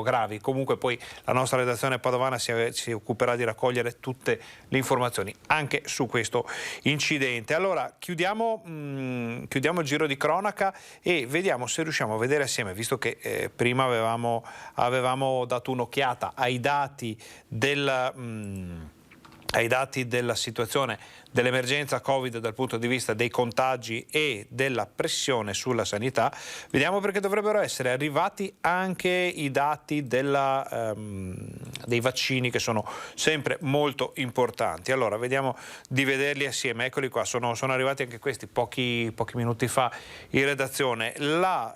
A: gravi. Comunque poi la nostra redazione padovana si occuperà di raccogliere tutte le informazioni anche su questo incidente. Allora chiudiamo il giro di cronaca e vediamo se riusciamo a vedere assieme, visto che prima avevamo dato un'occhiata ai dati della situazione dell'emergenza Covid dal punto di vista dei contagi e della pressione sulla sanità, vediamo perché dovrebbero essere arrivati anche i dati dei vaccini, che sono sempre molto importanti. Allora vediamo di vederli assieme, eccoli qua, sono arrivati anche questi pochi minuti fa in redazione. La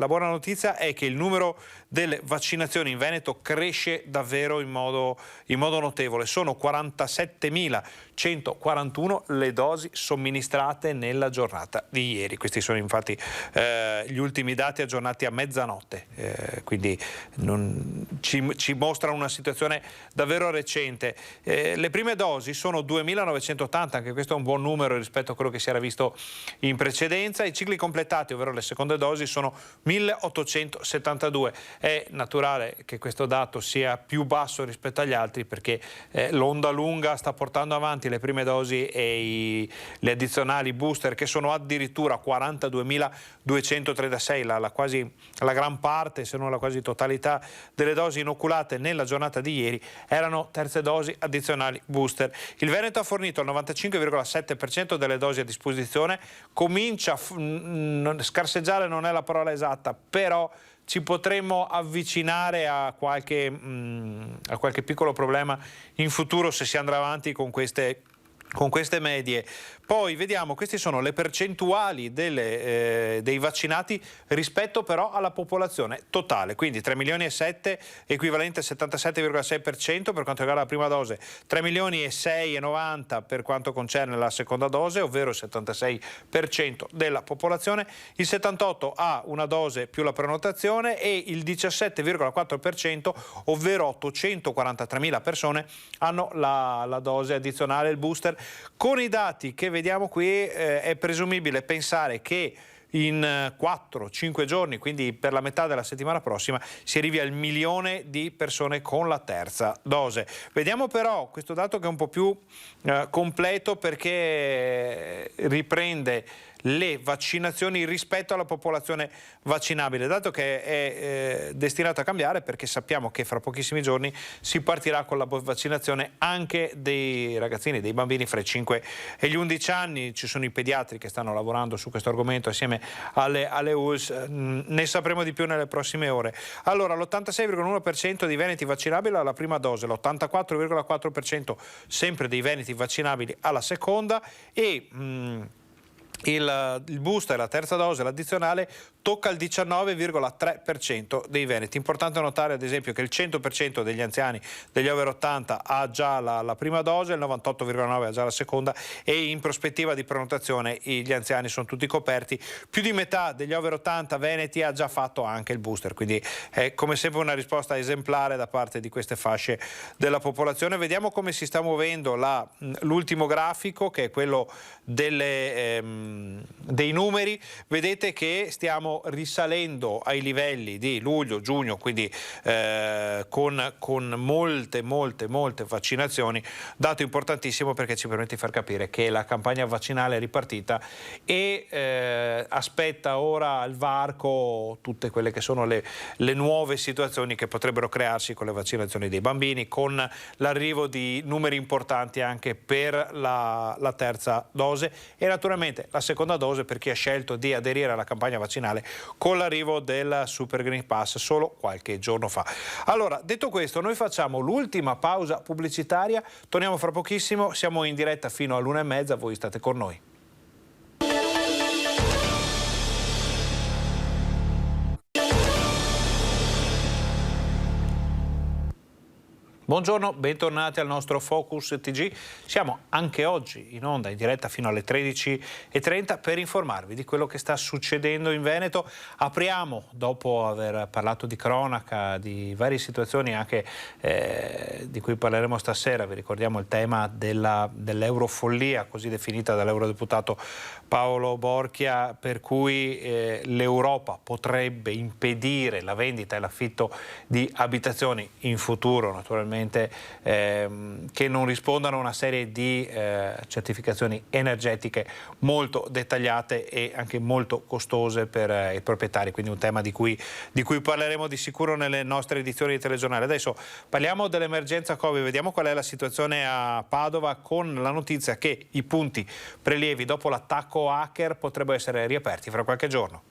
A: buona notizia è che il numero delle vaccinazioni in Veneto cresce davvero in modo notevole, sono 47.141 le dosi somministrate nella giornata di ieri. Questi sono infatti gli ultimi dati aggiornati a mezzanotte, quindi ci mostrano una situazione davvero recente. Le prime dosi sono 2.980, anche questo è un buon numero rispetto a quello che si era visto in precedenza. I cicli completati, ovvero le seconde dosi, sono 1.872. È naturale che questo dato sia più basso rispetto agli altri perché l'onda lunga sta portando avanti le prime dosi e le addizionali booster, che sono addirittura 42.236, la gran parte, se non la quasi totalità delle dosi inoculate nella giornata di ieri erano terze dosi addizionali booster. Il Veneto ha fornito il 95,7% delle dosi a disposizione, comincia scarseggiare, non è la parola esatta, però ci potremmo avvicinare a qualche piccolo problema in futuro se si andrà avanti con queste medie. Poi vediamo, queste sono le percentuali dei vaccinati rispetto però alla popolazione totale, quindi 3 milioni e 7 equivalente al 77,6% per quanto riguarda la prima dose, 3 milioni e 6 e 90 per quanto concerne la seconda dose, ovvero il 76% della popolazione, il 78% ha una dose più la prenotazione e il 17,4%, ovvero 843.000 persone, hanno la dose addizionale, il booster. Con i dati che vediamo qui è presumibile pensare che in 4-5 giorni, quindi per la metà della settimana prossima, si arrivi al 1 milione di persone con la terza dose. Vediamo però questo dato che è un po' più completo perché riprende le vaccinazioni rispetto alla popolazione vaccinabile, dato che è destinato a cambiare perché sappiamo che fra pochissimi giorni si partirà con la vaccinazione anche dei ragazzini, dei bambini fra i 5 e gli 11 anni. Ci sono i pediatri che stanno lavorando su questo argomento assieme alle ULS, ne sapremo di più nelle prossime ore. Allora, l'86,1% dei veneti vaccinabili alla prima dose, l'84,4% sempre dei veneti vaccinabili alla seconda e il booster, la terza dose, l'addizionale, tocca il 19,3% dei veneti. Importante notare ad esempio che il 100% degli anziani degli over 80 ha già la prima dose, il 98,9% ha già la seconda e in prospettiva di prenotazione gli anziani sono tutti coperti. Più di metà degli over 80 veneti ha già fatto anche il booster, quindi è come sempre una risposta esemplare da parte di queste fasce della popolazione. Vediamo come si sta muovendo l'ultimo grafico, che è quello dei numeri. Vedete che stiamo risalendo ai livelli di luglio, giugno, quindi con molte vaccinazioni, dato importantissimo perché ci permette di far capire che la campagna vaccinale è ripartita e aspetta ora al varco tutte quelle che sono le nuove situazioni che potrebbero crearsi con le vaccinazioni dei bambini, con l'arrivo di numeri importanti anche per la terza dose e naturalmente la la seconda dose per chi ha scelto di aderire alla campagna vaccinale con l'arrivo del Super Green Pass solo qualche giorno fa. Allora, detto questo, noi facciamo l'ultima pausa pubblicitaria, torniamo fra pochissimo, siamo in diretta fino all'1:30, voi state con noi. Buongiorno, bentornati al nostro Focus TG. Siamo anche oggi in onda in diretta fino alle 13:30 per informarvi di quello che sta succedendo in Veneto. Apriamo, dopo aver parlato di cronaca, di varie situazioni anche di cui parleremo stasera, vi ricordiamo il tema dell'eurofollia, così definita dall'eurodeputato Paolo Borchia, per cui l'Europa potrebbe impedire la vendita e l'affitto di abitazioni in futuro, naturalmente che non rispondano a una serie di certificazioni energetiche molto dettagliate e anche molto costose per i proprietari, quindi un tema di cui parleremo di sicuro nelle nostre edizioni di telegiornale. Adesso parliamo dell'emergenza Covid, vediamo qual è la situazione a Padova con la notizia che i punti prelievi dopo l'attacco hacker potrebbero essere riaperti fra qualche giorno.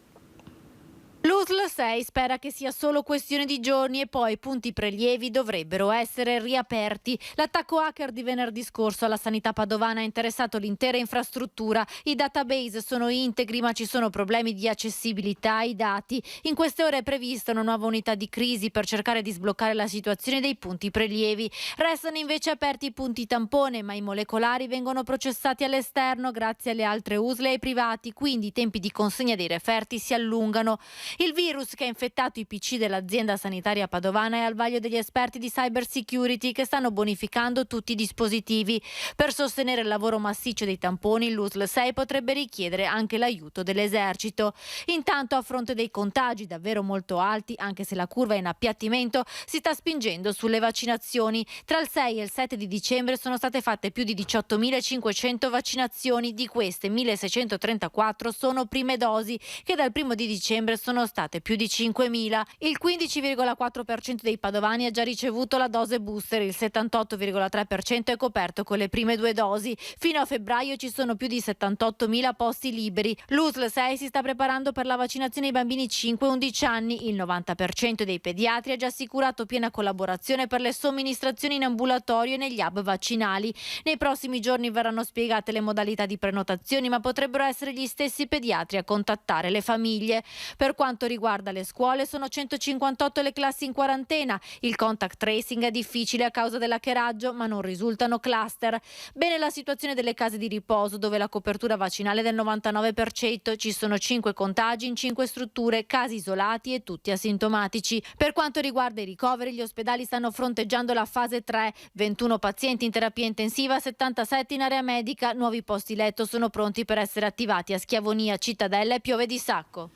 L: L'USL 6 spera che sia solo questione di giorni e poi i punti prelievi dovrebbero essere riaperti. L'attacco hacker di venerdì scorso alla sanità padovana ha interessato l'intera infrastruttura. I database sono integri ma ci sono problemi di accessibilità ai dati. In queste ore è prevista una nuova unità di crisi per cercare di sbloccare la situazione dei punti prelievi. Restano invece aperti i punti tampone, ma i molecolari vengono processati all'esterno grazie alle altre USL e ai privati, quindi i tempi di consegna dei referti si allungano. Il virus che ha infettato i PC dell'azienda sanitaria padovana è al vaglio degli esperti di cyber security che stanno bonificando tutti i dispositivi. Per sostenere il lavoro massiccio dei tamponi, l'USL 6 potrebbe richiedere anche l'aiuto dell'esercito. Intanto, a fronte dei contagi davvero molto alti, anche se la curva è in appiattimento, si sta spingendo sulle vaccinazioni. Tra il 6 e il 7 di dicembre sono state fatte più di 18.500 vaccinazioni, di queste 1.634 sono prime dosi, che dal 1 di dicembre sono state più di 5.000. Il 15,4% dei padovani ha già ricevuto la dose booster, il 78,3% è coperto con le prime 2 dosi. Fino a febbraio ci sono più di 78.000 posti liberi. L'USL 6 si sta preparando per la vaccinazione ai bambini 5-11 anni. Il 90% dei pediatri ha già assicurato piena collaborazione per le somministrazioni in ambulatorio e negli hub vaccinali. Nei prossimi giorni verranno spiegate le modalità di prenotazioni, ma potrebbero essere gli stessi pediatri a contattare le famiglie. Per quanto riguarda le scuole, sono 158 le classi in quarantena. Il contact tracing è difficile a causa dell'hackeraggio, ma non risultano cluster. Bene la situazione delle case di riposo, dove la copertura vaccinale è del 99%. Ci sono 5 contagi in 5 strutture, casi isolati e tutti asintomatici. Per quanto riguarda i ricoveri, gli ospedali stanno fronteggiando la fase 3. 21 pazienti in terapia intensiva, 77 in area medica. Nuovi posti letto sono pronti per essere attivati a Schiavonia, Cittadella e Piove di Sacco.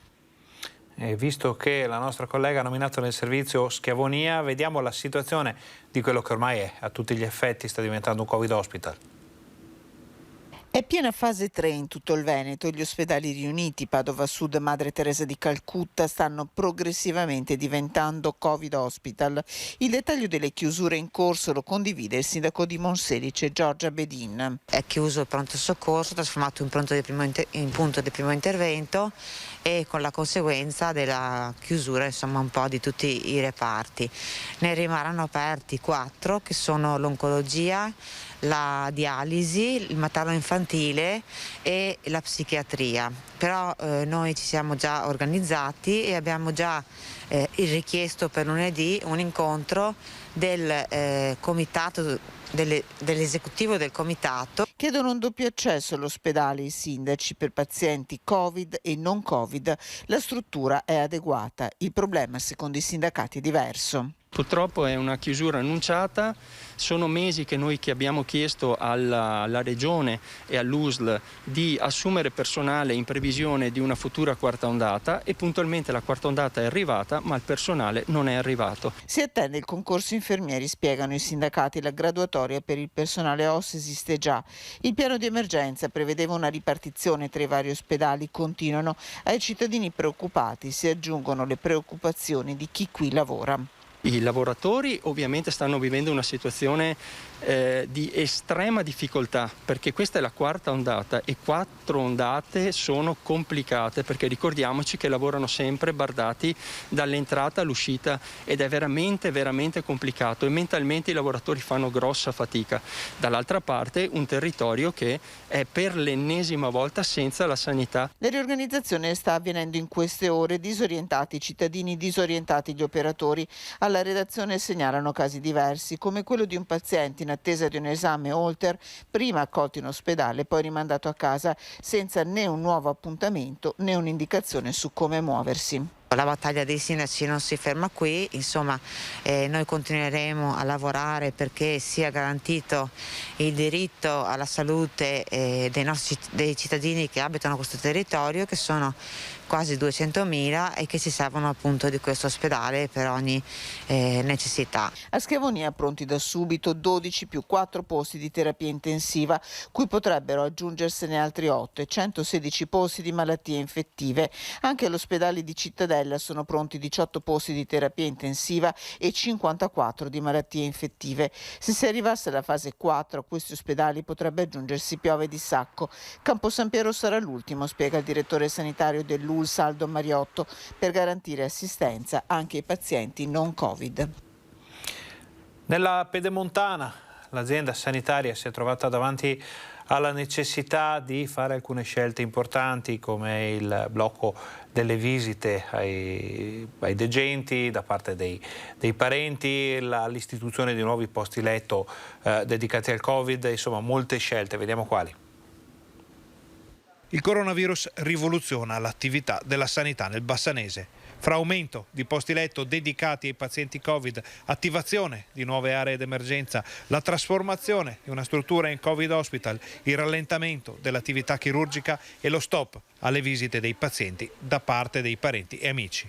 A: E visto che la nostra collega ha nominato nel servizio Schiavonia, vediamo la situazione di quello che ormai è a tutti gli effetti sta diventando un Covid hospital.
M: È piena fase 3 in tutto il Veneto. Gli ospedali riuniti Padova Sud, Madre Teresa di Calcutta stanno progressivamente diventando Covid hospital. Il dettaglio delle chiusure in corso lo condivide il sindaco di Monselice, Giorgia Bedin.
N: È chiuso il pronto soccorso, trasformato in punto di primo intervento e con la conseguenza della chiusura un po' di tutti i reparti. Ne rimarranno aperti 4 che sono l'oncologia, la dialisi, il materno infantile e la psichiatria. Però noi ci siamo già organizzati e abbiamo già richiesto per lunedì un incontro del comitato dell'esecutivo del comitato.
M: Chiedono un doppio accesso all'ospedale i sindaci per pazienti Covid e non Covid. La struttura è adeguata. Il problema, secondo i sindacati, è diverso.
O: Purtroppo è una chiusura annunciata, sono mesi che noi abbiamo chiesto alla Regione e all'USL di assumere personale in previsione di una futura quarta ondata e puntualmente la quarta ondata è arrivata ma il personale non è arrivato.
M: Si attende il concorso infermieri, spiegano i sindacati, la graduatoria per il personale OSS esiste già. Il piano di emergenza prevedeva una ripartizione tra i vari ospedali, continuano. Ai cittadini preoccupati si aggiungono le preoccupazioni di chi qui lavora.
O: I lavoratori ovviamente stanno vivendo una situazione di estrema difficoltà, perché questa è la quarta ondata e 4 ondate sono complicate, perché ricordiamoci che lavorano sempre bardati dall'entrata all'uscita ed è veramente complicato e mentalmente i lavoratori fanno grossa fatica. Dall'altra parte un territorio che è per l'ennesima volta senza la sanità.
M: La riorganizzazione sta avvenendo in queste ore, disorientati i cittadini, disorientati gli operatori. Alla redazione segnalano casi diversi, come quello di un paziente in attesa di un esame Holter, prima accolto in ospedale, poi rimandato a casa senza né un nuovo appuntamento né un'indicazione su come muoversi.
N: La battaglia dei sindaci non si ferma qui, insomma noi continueremo a lavorare perché sia garantito il diritto alla salute dei cittadini che abitano questo territorio, che sono quasi 200.000 e che si servono appunto di questo ospedale per ogni necessità.
M: A Schiavonia pronti da subito 12 più 4 posti di terapia intensiva, cui potrebbero aggiungersene altri 8 e 116 posti di malattie infettive. Anche all'ospedale di Cittadella sono pronti 18 posti di terapia intensiva e 54 di malattie infettive. Se si arrivasse alla fase 4 a questi ospedali potrebbe aggiungersi Piove di Sacco. Campo San Piero sarà l'ultimo, spiega il direttore sanitario dell'ULSS Aldo Mariotto, per garantire assistenza anche ai pazienti non Covid.
A: Nella Pedemontana l'azienda sanitaria si è trovata davanti alla necessità di fare alcune scelte importanti, come il blocco delle visite ai degenti da parte dei parenti, l'istituzione di nuovi posti letto dedicati al Covid, insomma molte scelte. Vediamo quali. Il coronavirus rivoluziona l'attività della sanità nel Bassanese. Fra aumento di posti letto dedicati ai pazienti Covid, attivazione di nuove aree d'emergenza, la trasformazione di una struttura in Covid Hospital, il rallentamento dell'attività chirurgica e lo stop alle visite dei pazienti da parte dei parenti e amici.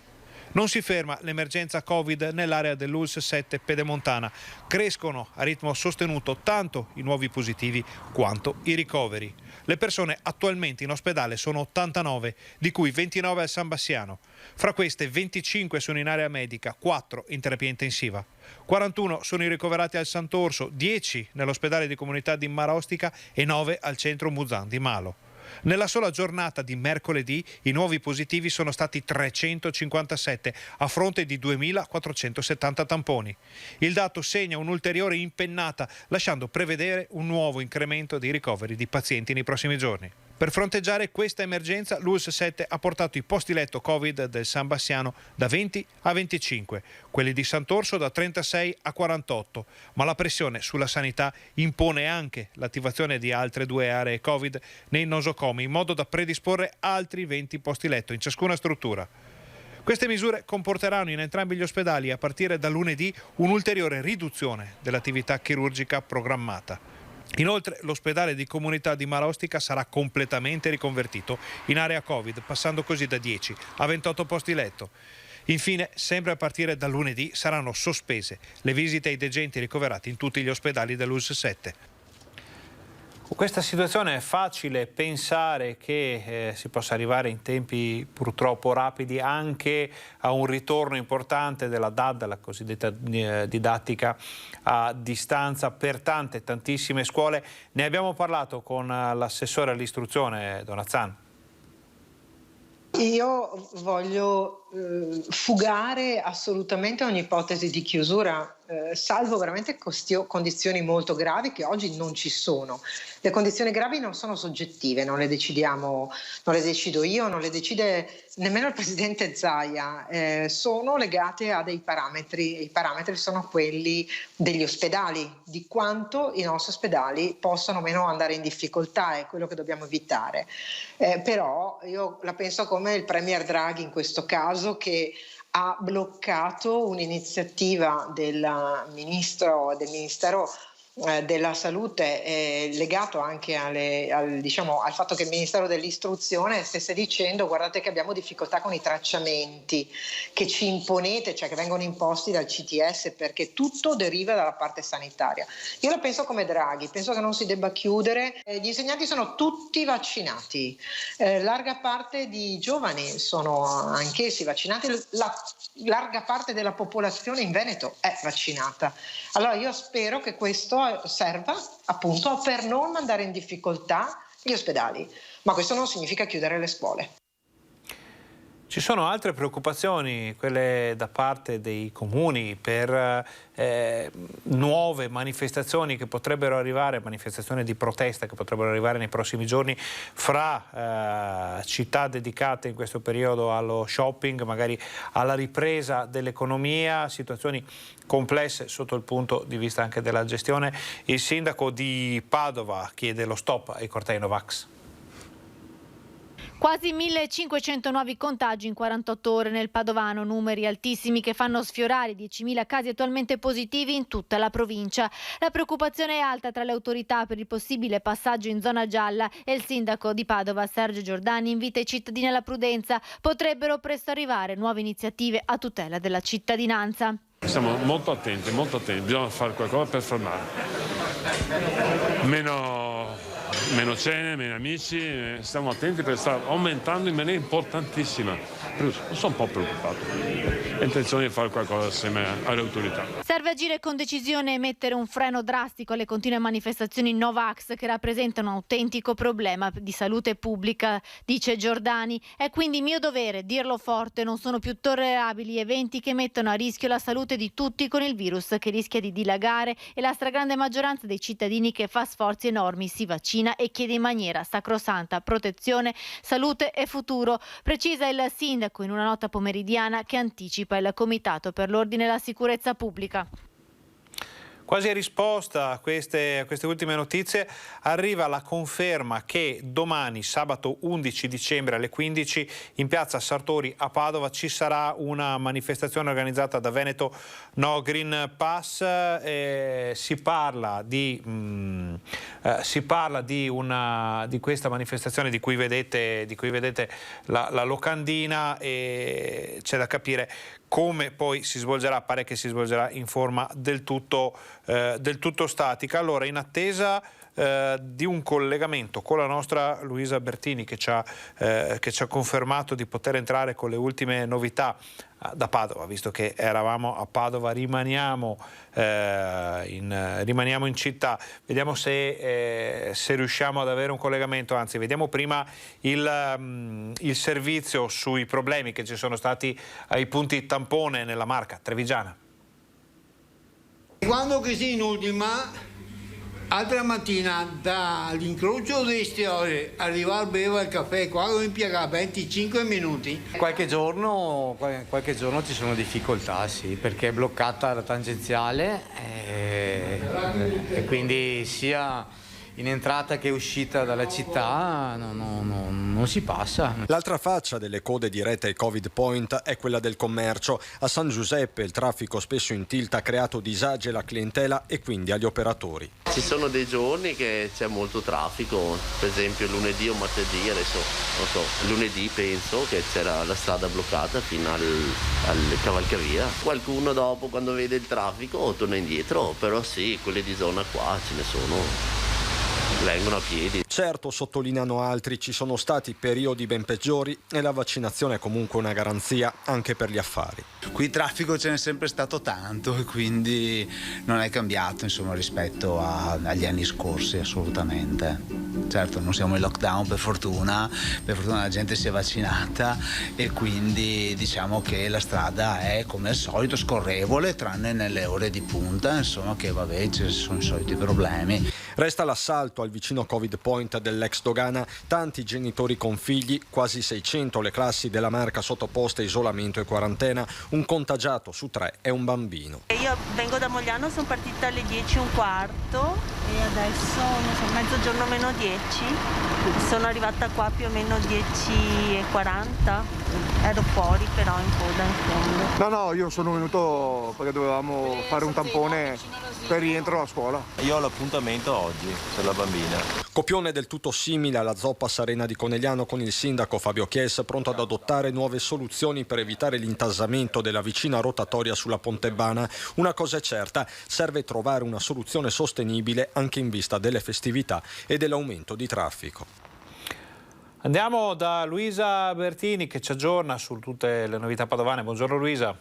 A: Non si ferma l'emergenza Covid nell'area dell'ULSS 7 Pedemontana. Crescono a ritmo sostenuto tanto i nuovi positivi quanto i ricoveri. Le persone attualmente in ospedale sono 89, di cui 29 al San Bassiano. Fra queste 25 sono in area medica, 4 in terapia intensiva. 41 sono i ricoverati al Sant'Orso, 10 nell'ospedale di comunità di Marostica e 9 al centro Muzan di Malo. Nella sola giornata di mercoledì i nuovi positivi sono stati 357 a fronte di 2.470 tamponi. Il dato segna un'ulteriore impennata, lasciando prevedere un nuovo incremento dei ricoveri di pazienti nei prossimi giorni. Per fronteggiare questa emergenza, l'ULSS 7 ha portato i posti letto Covid del San Bassiano da 20 a 25, quelli di Sant'Orso da 36 a 48, ma la pressione sulla sanità impone anche l'attivazione di altre 2 aree Covid nei nosocomi, in modo da predisporre altri 20 posti letto in ciascuna struttura. Queste misure comporteranno in entrambi gli ospedali, a partire da lunedì, un'ulteriore riduzione dell'attività chirurgica programmata. Inoltre l'ospedale di comunità di Marostica sarà completamente riconvertito in area Covid, passando così da 10 a 28 posti letto. Infine, sempre a partire da lunedì, saranno sospese le visite ai degenti ricoverati in tutti gli ospedali dell'ULSS 7. Con questa situazione è facile pensare che si possa arrivare in tempi purtroppo rapidi anche a un ritorno importante della DAD, la cosiddetta didattica a distanza, per tantissime scuole. Ne abbiamo parlato con l'assessore all'istruzione Donazzan.
P: Io voglio fugare assolutamente ogni ipotesi di chiusura, salvo veramente condizioni molto gravi che oggi non ci sono. Le condizioni gravi non sono soggettive, non le decido io, non le decide nemmeno il presidente Zaia, sono legate a dei parametri, e i parametri sono quelli degli ospedali, di quanto i nostri ospedali possano o meno andare in difficoltà, è quello che dobbiamo evitare. Però io la penso come il Premier Draghi in questo caso, che ha bloccato un'iniziativa del Ministero della Salute, legato anche al fatto che il Ministero dell'Istruzione stesse dicendo: guardate che abbiamo difficoltà con i tracciamenti che ci imponete, cioè che vengono imposti dal CTS, perché tutto deriva dalla parte sanitaria. Io la penso come Draghi, penso che non si debba chiudere. Gli insegnanti sono tutti vaccinati, larga parte di giovani sono anch'essi vaccinati, la larga parte della popolazione in Veneto è vaccinata. Allora io spero che questo serva appunto per non mandare in difficoltà gli ospedali, ma questo non significa chiudere le scuole.
A: Ci sono altre preoccupazioni, quelle da parte dei comuni per nuove manifestazioni che potrebbero arrivare, manifestazioni di protesta che potrebbero arrivare nei prossimi giorni fra città dedicate in questo periodo allo shopping, magari alla ripresa dell'economia, situazioni complesse sotto il punto di vista anche della gestione. Il sindaco di Padova chiede lo stop ai cortei Novax.
L: Quasi 1.500 nuovi contagi in 48 ore nel Padovano, numeri altissimi che fanno sfiorare i 10.000 casi attualmente positivi in tutta la provincia. La preoccupazione è alta tra le autorità per il possibile passaggio in zona gialla e il sindaco di Padova, Sergio Giordani, invita i cittadini alla prudenza. Potrebbero presto arrivare nuove iniziative a tutela della cittadinanza.
Q: Siamo molto attenti, bisogna fare qualcosa per fermare. Meno cene, meno amici, stiamo attenti perché sta aumentando in maniera importantissima. Sono un po' preoccupato. Ho intenzione di fare qualcosa assieme alle autorità.
L: Serve agire con decisione e mettere un freno drastico alle continue manifestazioni Novax che rappresentano un autentico problema di salute pubblica, dice Giordani. È quindi mio dovere dirlo forte, non sono più tollerabili eventi che mettono a rischio la salute di tutti con il virus che rischia di dilagare e la stragrande maggioranza dei cittadini che fa sforzi enormi si vaccina e chiede in maniera sacrosanta protezione, salute e futuro, precisa il sindaco in una nota pomeridiana che anticipa il Comitato per l'Ordine e la Sicurezza Pubblica.
A: Quasi in risposta a queste ultime notizie arriva la conferma che domani, sabato 11 dicembre alle 15, in piazza Sartori a Padova ci sarà una manifestazione organizzata da Veneto No Green Pass. Si parla di questa manifestazione di cui vedete la locandina, e c'è da capire come poi si svolgerà. Pare che si svolgerà in forma del tutto statica. Allora, in attesa di un collegamento con la nostra Luisa Bertini che ci ha confermato di poter entrare con le ultime novità da Padova, visto che eravamo a Padova, rimaniamo in città. Vediamo se riusciamo ad avere un collegamento, anzi vediamo prima il servizio sui problemi che ci sono stati ai punti tampone nella Marca trevigiana.
R: Quando che si in ultima, altra mattina dall'incrocio dei Stiori arrivare a bere il caffè, qua lo impiega 25 minuti.
S: Qualche giorno ci sono difficoltà, sì, perché è bloccata la tangenziale e quindi sia in entrata che uscita dalla città non si passa.
T: L'altra faccia delle code dirette ai Covid Point è quella del commercio. A San Giuseppe il traffico spesso in tilt ha creato disagi alla clientela e quindi agli operatori.
U: Ci sono dei giorni che c'è molto traffico, per esempio lunedì o martedì, adesso non so, lunedì penso che c'era la strada bloccata fino al cavalcavia. Qualcuno dopo, quando vede il traffico, torna indietro, però sì, quelli di zona qua ce ne sono. Vengono a piedi.
T: Certo, sottolineano altri, ci sono stati periodi ben peggiori e la vaccinazione è comunque una garanzia anche per gli affari.
V: Qui il traffico ce n'è sempre stato tanto e quindi non è cambiato rispetto agli anni scorsi, assolutamente. Certo, non siamo in lockdown per fortuna la gente si è vaccinata e quindi diciamo che la strada è come al solito scorrevole, tranne nelle ore di punta, che vabbè, ci sono i soliti problemi.
T: Resta l'assalto al vicino Covid Point dell'ex dogana, tanti genitori con figli, quasi 600 le classi della Marca sottoposte a isolamento e quarantena, un contagiato su 3 è un bambino.
W: Io vengo da Mogliano, sono partita alle 10:15 e adesso mezzogiorno meno 10, sono arrivata qua più o meno 10:40, ero fuori però in coda in fondo.
X: No, io sono venuto perché dovevamo fare un tampone per rientro a scuola.
Y: Io ho l'appuntamento oggi per la bambina.
T: Copione del tutto simile alla zoppa Sarena di Conegliano, con il sindaco Fabio Chies pronto ad adottare nuove soluzioni per evitare l'intasamento della vicina rotatoria sulla Pontebana. Una cosa è certa, serve trovare una soluzione sostenibile anche in vista delle festività e dell'aumento di traffico.
A: Andiamo da Luisa Bertini che ci aggiorna su tutte le novità padovane. Buongiorno Luisa.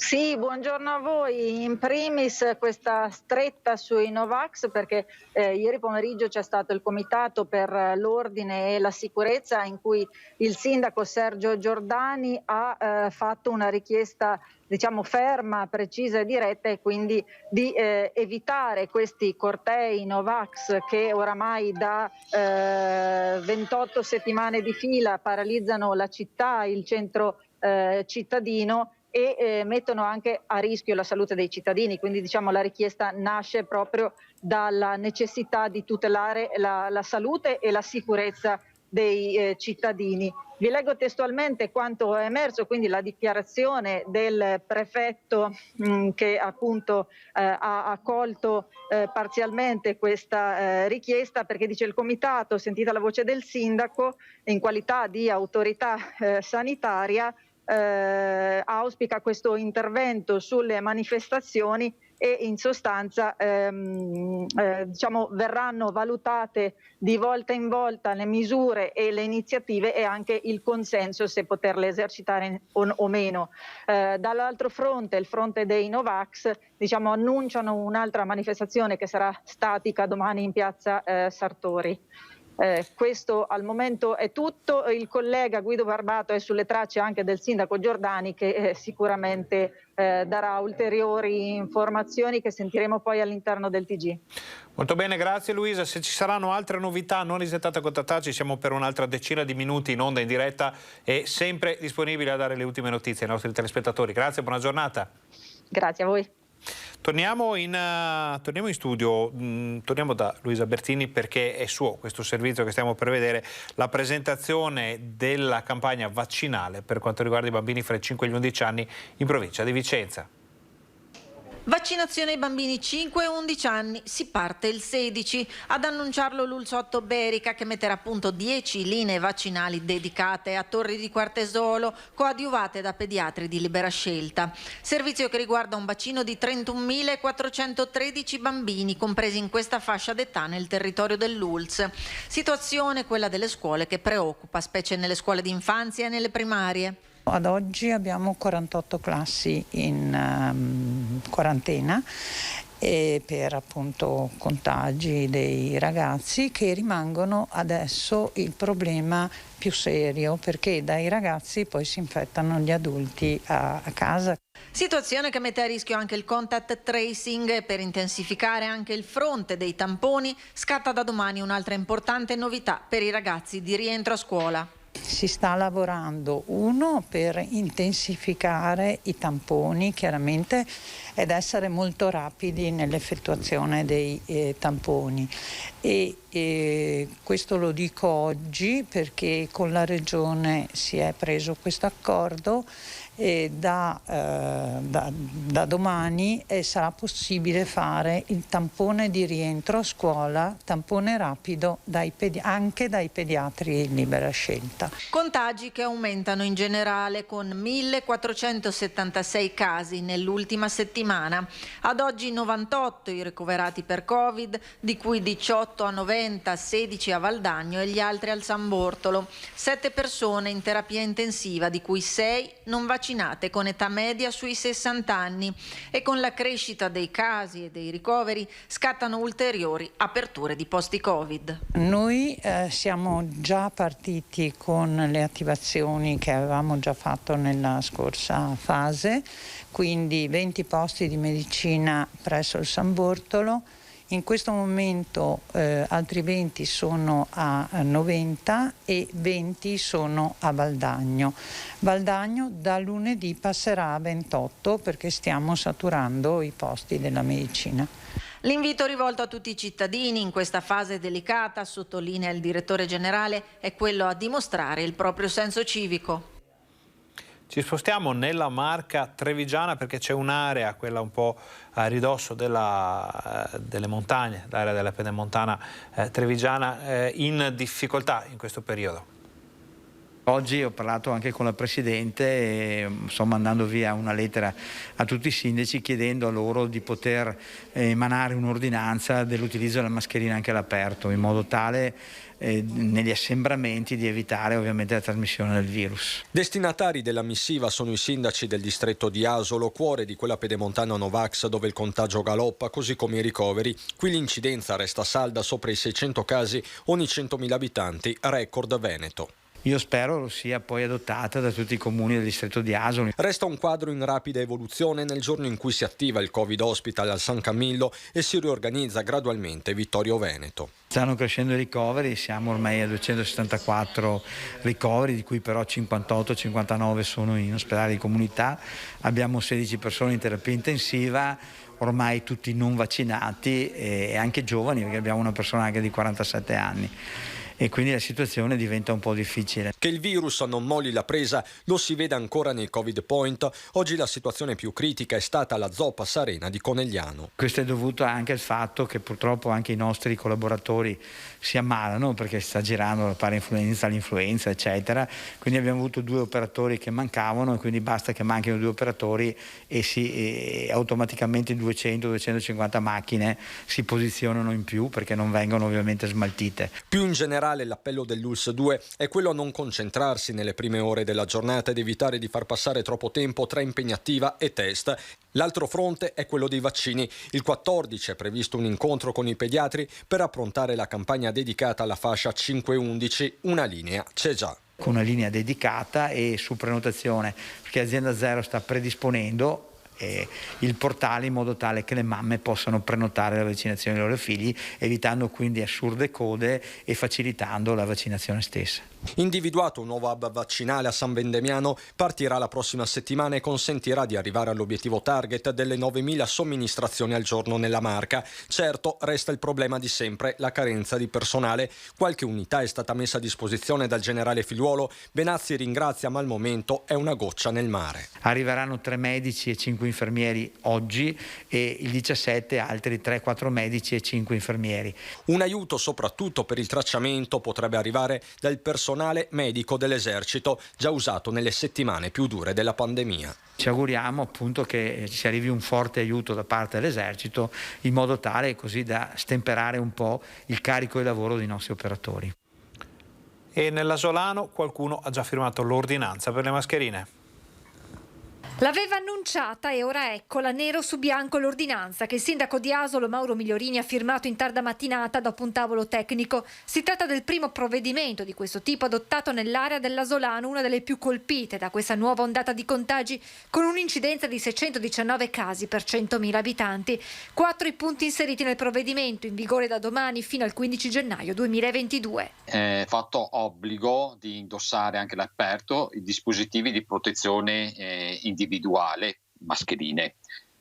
B: Sì, buongiorno a voi. In primis questa stretta sui Novax, perché ieri pomeriggio c'è stato il comitato per l'ordine e la sicurezza in cui il sindaco Sergio Giordani ha fatto una richiesta, diciamo, ferma, precisa e diretta, e quindi di evitare questi cortei Novax che oramai da 28 settimane di fila paralizzano la città, il centro cittadino, e mettono anche a rischio la salute dei cittadini. Quindi, diciamo, la richiesta nasce proprio dalla necessità di tutelare la salute e la sicurezza dei cittadini. Vi leggo testualmente quanto è emerso, quindi la dichiarazione del prefetto che appunto ha accolto parzialmente questa richiesta, perché dice: il comitato, sentita la voce del sindaco, in qualità di autorità sanitaria, auspica questo intervento sulle manifestazioni e in sostanza diciamo, verranno valutate di volta in volta le misure e le iniziative e anche il consenso se poterle esercitare o meno. Dall'altro fronte, il fronte dei Novax, diciamo, annunciano un'altra manifestazione che sarà statica domani in piazza Sartori. Questo al momento è tutto. Il collega Guido Barbato è sulle tracce anche del sindaco Giordani, che sicuramente darà ulteriori informazioni che sentiremo poi all'interno del TG.
A: Molto bene, grazie Luisa. Se ci saranno altre novità non esitate a contattarci, siamo per un'altra decina di minuti in onda in diretta e sempre disponibili a dare le ultime notizie ai nostri telespettatori. Grazie, buona giornata.
B: Grazie a voi.
A: Torniamo in studio, torniamo da Luisa Bertini, perché è suo questo servizio che stiamo per vedere, la presentazione della campagna vaccinale per quanto riguarda i bambini fra i 5 e gli 11 anni in provincia di Vicenza.
G: Vaccinazione ai bambini 5 e 11 anni, si parte il 16. Ad annunciarlo l'Ulsotto Berica, che metterà a punto 10 linee vaccinali dedicate a Torri di Quartesolo, coadiuvate da pediatri di libera scelta. Servizio che riguarda un bacino di 31.413 bambini, compresi in questa fascia d'età nel territorio dell'ULS. Situazione, quella delle scuole, che preoccupa, specie nelle scuole di infanzia e nelle primarie.
C: Ad oggi abbiamo 48 classi in quarantena per appunto contagi dei ragazzi, che rimangono adesso il problema più serio, perché dai ragazzi poi si infettano gli adulti a casa.
G: Situazione che mette a rischio anche il contact tracing. Per intensificare anche il fronte dei tamponi scatta da domani un'altra importante novità per i ragazzi di rientro a scuola.
C: Si sta lavorando per intensificare i tamponi, chiaramente, ed essere molto rapidi nell'effettuazione dei tamponi. E questo lo dico oggi perché con la Regione si è preso questo accordo e da domani sarà possibile fare il tampone di rientro a scuola, tampone rapido anche dai pediatri in libera scelta.
G: Contagi che aumentano in generale, con 1.476 casi nell'ultima settimana. Ad oggi 98 i ricoverati per Covid, di cui 18 a Noventa, 16 a Valdagno e gli altri al San Bortolo. 7 persone in terapia intensiva, di cui 6 non vaccinate, con età media sui 60 anni. E con la crescita dei casi e dei ricoveri scattano ulteriori aperture di posti Covid.
C: Noi siamo già partiti con le attivazioni che avevamo già fatto nella scorsa fase, quindi 20 posti di medicina presso il San Bortolo. In questo momento altri 20 sono a Noventa e 20 sono a Valdagno. Valdagno da lunedì passerà a 28 perché stiamo saturando i posti della medicina.
G: L'invito rivolto a tutti i cittadini in questa fase delicata, sottolinea il direttore generale, è quello a dimostrare il proprio senso civico.
A: Ci spostiamo nella Marca trevigiana perché c'è un'area, quella un po' a ridosso delle montagne, l'area della pedemontana trevigiana, in difficoltà in questo periodo.
S: Oggi ho parlato anche con la Presidente e sto mandando via una lettera a tutti i sindaci chiedendo a loro di poter emanare un'ordinanza dell'utilizzo della mascherina anche all'aperto, in modo tale negli assembramenti di evitare ovviamente la trasmissione del virus.
T: Destinatari della missiva sono i sindaci del distretto di Asolo, cuore di quella pedemontana Novax dove il contagio galoppa, così come i ricoveri. Qui l'incidenza resta salda sopra i 600 casi ogni 100.000 abitanti, record Veneto.
S: Io spero sia poi adottata da tutti i comuni del distretto di Asolo.
T: Resta un quadro in rapida evoluzione nel giorno in cui si attiva il Covid Hospital al San Camillo e si riorganizza gradualmente Vittorio Veneto.
S: Stanno crescendo i ricoveri, siamo ormai a 264 ricoveri, di cui però 58-59 sono in ospedale di comunità. Abbiamo 16 persone in terapia intensiva, ormai tutti non vaccinati e anche giovani, perché abbiamo una persona anche di 47 anni. E quindi la situazione diventa un po' difficile.
T: Che il virus non molli la presa lo si vede ancora nei Covid Point. Oggi la situazione più critica è stata la zoppa Sarena di Conegliano.
S: Questo è dovuto anche al fatto che purtroppo anche i nostri collaboratori si ammalano perché sta girando la parainfluenza, l'influenza eccetera, quindi abbiamo avuto 2 operatori che mancavano e quindi basta che manchino 2 operatori e automaticamente 200-250 macchine si posizionano in più perché non vengono ovviamente smaltite.
T: Più in generale l'appello dell'ULSS 2 è quello a non concentrarsi nelle prime ore della giornata ed evitare di far passare troppo tempo tra impegnativa e test. L'altro fronte è quello dei vaccini. Il 14 è previsto un incontro con i pediatri per approntare la campagna dedicata alla fascia 5-11. Una linea c'è già.
S: Con una linea dedicata e su prenotazione, perché Azienda Zero sta predisponendo il portale in modo tale che le mamme possano prenotare la vaccinazione dei loro figli, evitando quindi assurde code e facilitando la vaccinazione stessa.
T: Individuato un nuovo hub vaccinale a San Vendemiano, partirà la prossima settimana e consentirà di arrivare all'obiettivo target delle 9.000 somministrazioni al giorno nella Marca. Certo, resta il problema di sempre, la carenza di personale. Qualche unità è stata messa a disposizione dal generale Figliuolo. Benazzi ringrazia, ma al momento è una goccia nel mare.
S: Arriveranno 3 medici e 5 infermieri oggi e il 17 altri 3-4 medici e 5 infermieri.
T: Un aiuto soprattutto per il tracciamento potrebbe arrivare dal personale medico dell'esercito, già usato nelle settimane più dure della pandemia.
S: Ci auguriamo appunto che ci arrivi un forte aiuto da parte dell'esercito in modo tale così da stemperare un po' il carico di lavoro dei nostri operatori.
A: E nell'Asolano qualcuno ha già firmato l'ordinanza per le mascherine.
D: L'aveva annunciata e ora eccola, nero su bianco l'ordinanza che il sindaco di Asolo Mauro Migliorini ha firmato in tarda mattinata dopo un tavolo tecnico. Si tratta del primo provvedimento di questo tipo adottato nell'area dell'Asolano, una delle più colpite da questa nuova ondata di contagi, con un'incidenza di 619 casi per 100.000 abitanti. 4 i punti inseriti nel provvedimento, in vigore da domani fino al 15 gennaio 2022.
E: È fatto obbligo di indossare anche all'aperto i dispositivi di protezione individuale, mascherine,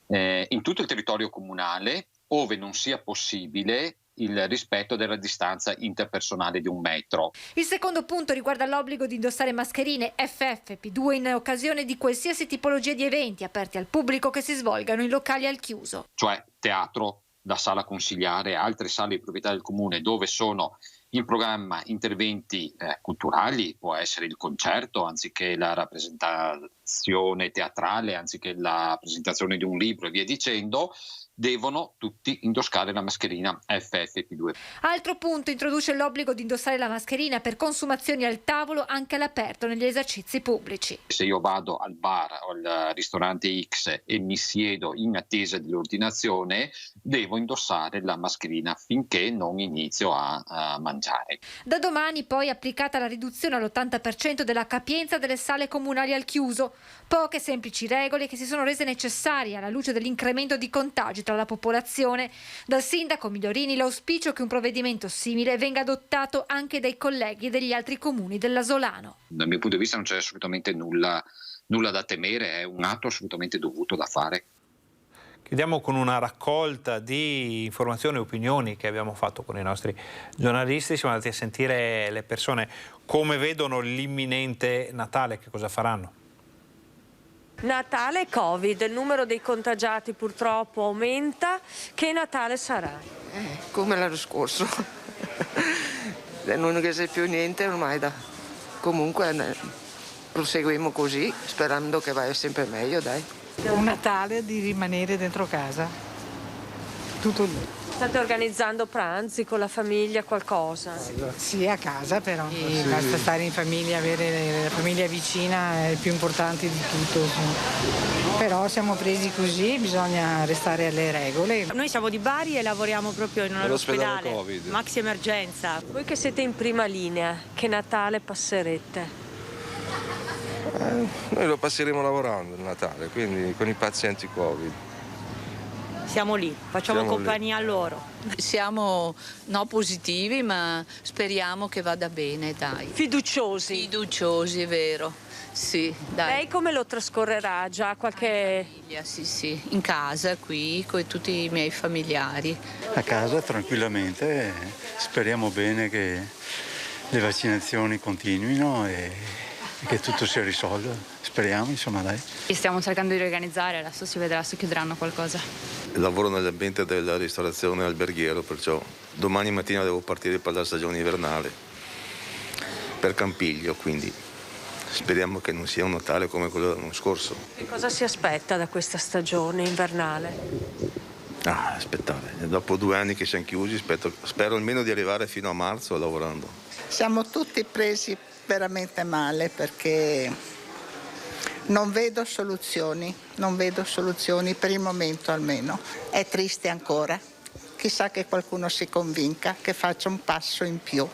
E: in tutto il territorio comunale, ove non sia possibile il rispetto della distanza interpersonale di 1 metro.
D: Il secondo punto riguarda l'obbligo di indossare mascherine FFP2 in occasione di qualsiasi tipologia di eventi aperti al pubblico che si svolgano in locali al chiuso.
E: Cioè teatro da sala consigliare, altre sale di proprietà del comune dove sono in programma interventi culturali, può essere il concerto anziché la rappresentazione teatrale, anziché la presentazione di un libro e via dicendo, devono tutti indossare la mascherina FFP2.
D: Altro punto introduce l'obbligo di indossare la mascherina per consumazioni al tavolo anche all'aperto negli esercizi pubblici.
E: Se io vado al bar o al ristorante X e mi siedo in attesa dell'ordinazione, devo indossare la mascherina finché non inizio a mangiare.
D: Da domani poi è applicata la riduzione all'80% della capienza delle sale comunali al chiuso. Poche semplici regole che si sono rese necessarie alla luce dell'incremento di contagi tra la popolazione. Dal sindaco Migliorini l'auspicio che un provvedimento simile venga adottato anche dai colleghi degli altri comuni dell'Asolano.
E: Dal mio punto di vista non c'è assolutamente nulla da temere, è un atto assolutamente dovuto da fare.
A: Chiudiamo con una raccolta di informazioni e opinioni che abbiamo fatto con i nostri giornalisti. Siamo andati a sentire le persone come vedono l'imminente Natale, che cosa faranno.
F: Natale Covid, il numero dei contagiati purtroppo aumenta. Che Natale sarà?
H: Come l'anno scorso. Non che c'è più niente ormai da comunque proseguiamo così, sperando che vada sempre meglio, dai.
C: Un Natale di rimanere dentro casa, tutto lì.
F: State organizzando pranzi con la famiglia, qualcosa?
C: Sì, a casa però, basta stare in famiglia, avere la famiglia vicina è il più importante di tutto. Però siamo presi così, bisogna restare alle regole.
I: Noi siamo di Bari e lavoriamo proprio in un ospedale, maxi emergenza.
F: Voi che siete in prima linea, che Natale passerete?
J: Noi lo passeremo lavorando il Natale, quindi con i pazienti Covid.
I: Siamo lì, facciamo compagnia a loro.
K: Siamo positivi, ma speriamo che vada bene, dai.
F: Fiduciosi?
K: Fiduciosi, è vero. Sì, dai.
F: Lei come lo trascorrerà? Già qualche...
K: famiglia, sì, in casa, qui, con tutti i miei familiari.
O: A casa, tranquillamente, speriamo bene che le vaccinazioni continuino e che tutto si risolva. Speriamo, insomma, dai.
Z: Stiamo cercando di riorganizzare, adesso si vedrà se chiuderanno qualcosa.
J: Lavoro nell'ambiente della ristorazione alberghiero, perciò domani mattina devo partire per la stagione invernale, per Campiglio, quindi speriamo che non sia un Natale come quello dell'anno scorso.
F: Che cosa si aspetta da questa stagione invernale?
J: Aspettate, dopo 2 anni che siamo chiusi, spero almeno di arrivare fino a marzo lavorando.
M: Siamo tutti presi veramente male perché non vedo soluzioni per il momento almeno. È triste ancora, chissà che qualcuno si convinca, che faccia un passo in più.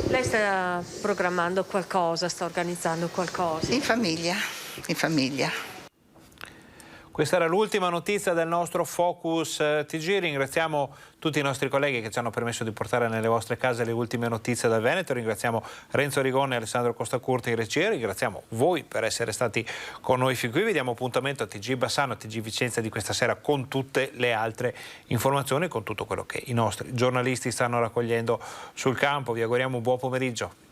F: Lei sta programmando qualcosa, sta organizzando qualcosa?
M: In famiglia.
A: Questa era l'ultima notizia del nostro Focus TG. Ringraziamo tutti i nostri colleghi che ci hanno permesso di portare nelle vostre case le ultime notizie dal Veneto. Ringraziamo Renzo Rigoni e Alessandro Costacurti in regia. Ringraziamo voi per essere stati con noi fin qui. Vi diamo appuntamento a TG Bassano, a TG Vicenza di questa sera con tutte le altre informazioni, con tutto quello che i nostri giornalisti stanno raccogliendo sul campo. Vi auguriamo un buon pomeriggio.